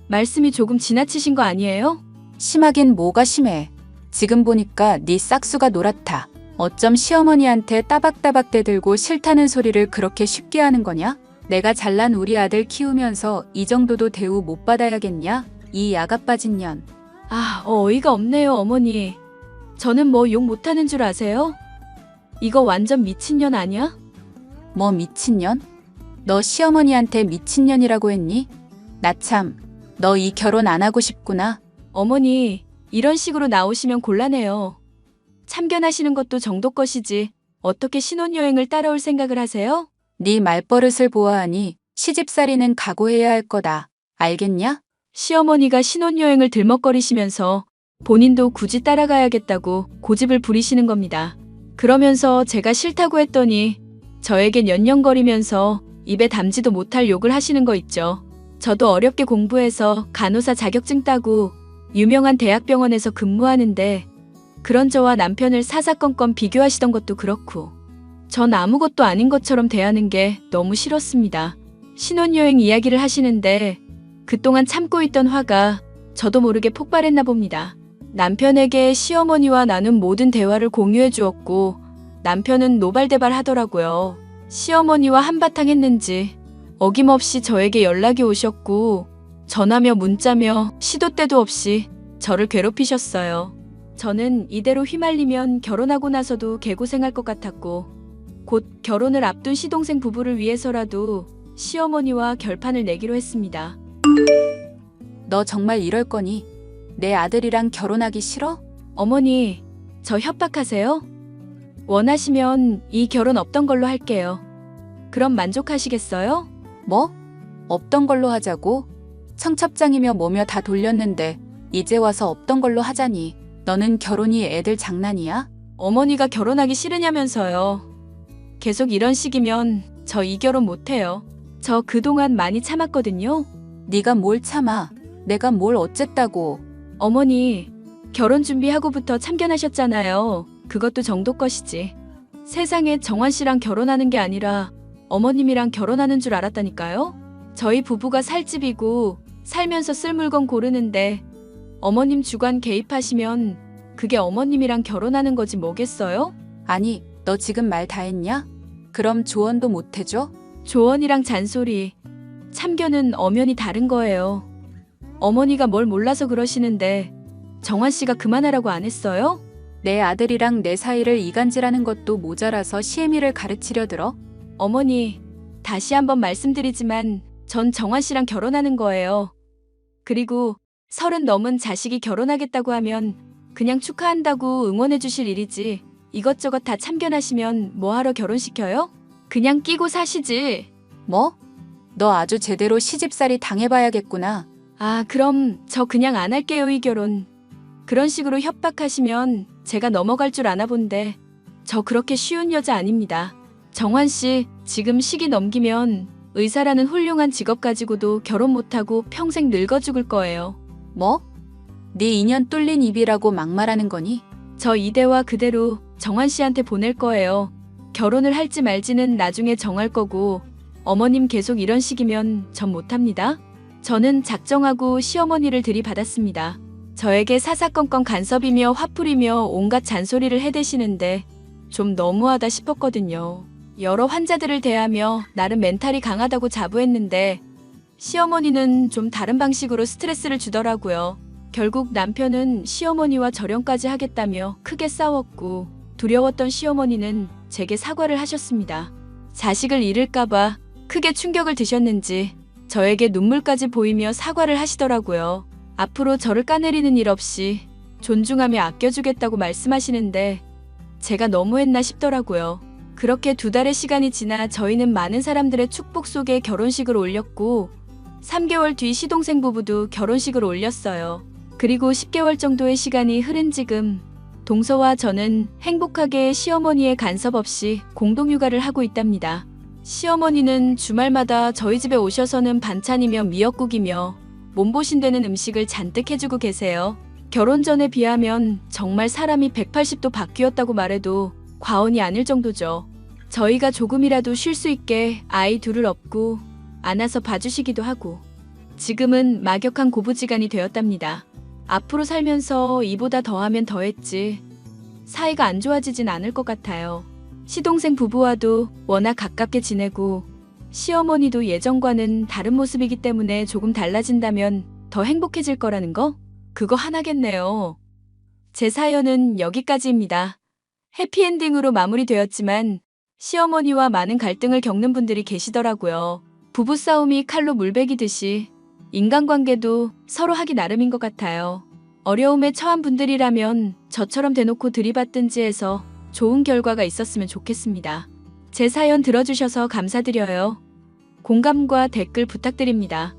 말씀이 조금 지나치신 거 아니에요? 심하긴 뭐가 심해. 지금 보니까 네 싹수가 노랗다. 어쩜 시어머니한테 따박따박 대들고 싫다는 소리를 그렇게 쉽게 하는 거냐? 내가 잘난 우리 아들 키우면서 이 정도도 대우 못 받아야겠냐? 이 야가 빠진 년. 아, 어이가 없네요, 어머니. 저는 뭐 욕 못하는 줄 아세요? 이거 완전 미친년 아니야? 뭐 미친년? 너 시어머니한테 미친년이라고 했니? 나 참, 너 이 결혼 안 하고 싶구나. 어머니, 이런 식으로 나오시면 곤란해요. 참견하시는 것도 정도 것이지 어떻게 신혼여행을 따라올 생각을 하세요? 네 말버릇을 보아하니 시집살이는 각오해야 할 거다. 알겠냐? 시어머니가 신혼여행을 들먹거리시면서 본인도 굳이 따라가야겠다고 고집을 부리시는 겁니다. 그러면서 제가 싫다고 했더니 저에겐 연연거리면서 입에 담지도 못할 욕을 하시는 거 있죠. 저도 어렵게 공부해서 간호사 자격증 따고 유명한 대학병원에서 근무하는데 그런 저와 남편을 사사건건 비교하시던 것도 그렇고 전 아무것도 아닌 것처럼 대하는 게 너무 싫었습니다. 신혼여행 이야기를 하시는데 그동안 참고 있던 화가 저도 모르게 폭발했나 봅니다. 남편에게 시어머니와 나눈 모든 대화를 공유해 주었고 남편은 노발대발 하더라고요. 시어머니와 한바탕 했는지 어김없이 저에게 연락이 오셨고 전화며 문자며 시도 때도 없이 저를 괴롭히셨어요. 저는 이대로 휘말리면 결혼하고 나서도 개고생할 것 같았고 곧 결혼을 앞둔 시동생 부부를 위해서라도 시어머니와 결판을 내기로 했습니다. 너 정말 이럴 거니? 내 아들이랑 결혼하기 싫어? 어머니, 저 협박하세요? 원하시면 이 결혼 없던 걸로 할게요. 그럼 만족하시겠어요? 뭐? 없던 걸로 하자고? 청첩장이며 뭐며 다 돌렸는데 이제 와서 없던 걸로 하자니. 너는 결혼이 애들 장난이야? 어머니가 결혼하기 싫으냐면서요. 계속 이런 식이면 저 이 결혼 못해요. 저 그동안 많이 참았거든요. 네가 뭘 참아? 내가 뭘 어쨌다고. 어머니, 결혼 준비하고부터 참견하셨잖아요. 그것도 정도 것이지. 세상에 정환 씨랑 결혼하는 게 아니라 어머님이랑 결혼하는 줄 알았다니까요. 저희 부부가 살 집이고 살면서 쓸 물건 고르는데 어머님 주관 개입하시면 그게 어머님이랑 결혼하는 거지 뭐겠어요? 아니, 너 지금 말 다 했냐? 그럼 조언도 못 해줘? 조언이랑 잔소리, 참견은 엄연히 다른 거예요. 어머니가 뭘 몰라서 그러시는데 정환 씨가 그만하라고 안 했어요? 내 아들이랑 내 사이를 이간질하는 것도 모자라서 시애미를 가르치려 들어? 어머니, 다시 한번 말씀드리지만 전 정환 씨랑 결혼하는 거예요. 그리고 30 넘은 자식이 결혼하겠다고 하면 그냥 축하한다고 응원해 주실 일이지 이것저것 다 참견하시면 뭐하러 결혼시켜요? 그냥 끼고 사시지. 뭐? 너 아주 제대로 시집살이 당해봐야겠구나. 아, 그럼 저 그냥 안 할게요, 이 결혼. 그런 식으로 협박하시면 제가 넘어갈 줄 아나 본데 저 그렇게 쉬운 여자 아닙니다. 정환 씨, 지금 시기 넘기면 의사라는 훌륭한 직업 가지고도 결혼 못하고 평생 늙어 죽을 거예요. 뭐? 네 인연 뚫린 입이라고 막말하는 거니? 저 이대화 그대로 정환 씨한테 보낼 거예요. 결혼을 할지 말지는 나중에 정할 거고 어머님 계속 이런 식이면 전 못합니다. 저는 작정하고 시어머니를 들이받았습니다. 저에게 사사건건 간섭이며 화풀이며 온갖 잔소리를 해대시는데 좀 너무하다 싶었거든요. 여러 환자들을 대하며 나름 멘탈이 강하다고 자부했는데 시어머니는 좀 다른 방식으로 스트레스를 주더라고요. 결국 남편은 시어머니와 절연까지 하겠다며 크게 싸웠고 두려웠던 시어머니는 제게 사과를 하셨습니다. 자식을 잃을까봐 크게 충격을 드셨는지 저에게 눈물까지 보이며 사과를 하시더라고요. 앞으로 저를 까내리는 일 없이 존중하며 아껴주겠다고 말씀하시는데 제가 너무했나 싶더라고요. 그렇게 2달의 시간이 지나 저희는 많은 사람들의 축복 속에 결혼식을 올렸고 3개월 뒤 시동생 부부도 결혼식을 올렸어요. 그리고 10개월 정도의 시간이 흐른 지금 동서와 저는 행복하게 시어머니의 간섭 없이 공동육아를 하고 있답니다. 시어머니는 주말마다 저희 집에 오셔서는 반찬이며 미역국이며 몸보신되는 음식을 잔뜩 해주고 계세요. 결혼 전에 비하면 정말 사람이 180도 바뀌었다고 말해도 과언이 아닐 정도죠. 저희가 조금이라도 쉴 수 있게 아이 둘을 업고 안아서 봐주시기도 하고 지금은 막역한 고부지간이 되었답니다. 앞으로 살면서 이보다 더하면 더했지 사이가 안 좋아지진 않을 것 같아요. 시동생 부부와도 워낙 가깝게 지내고 시어머니도 예전과는 다른 모습이기 때문에 조금 달라진다면 더 행복해질 거라는 거? 그거 하나겠네요. 제 사연은 여기까지입니다. 해피엔딩으로 마무리되었지만 시어머니와 많은 갈등을 겪는 분들이 계시더라고요. 부부싸움이 칼로 물베기듯이 인간관계도 서로 하기 나름인 것 같아요. 어려움에 처한 분들이라면 저처럼 대놓고 들이받든지 해서 좋은 결과가 있었으면 좋겠습니다. 제 사연 들어주셔서 감사드려요. 공감과 댓글 부탁드립니다.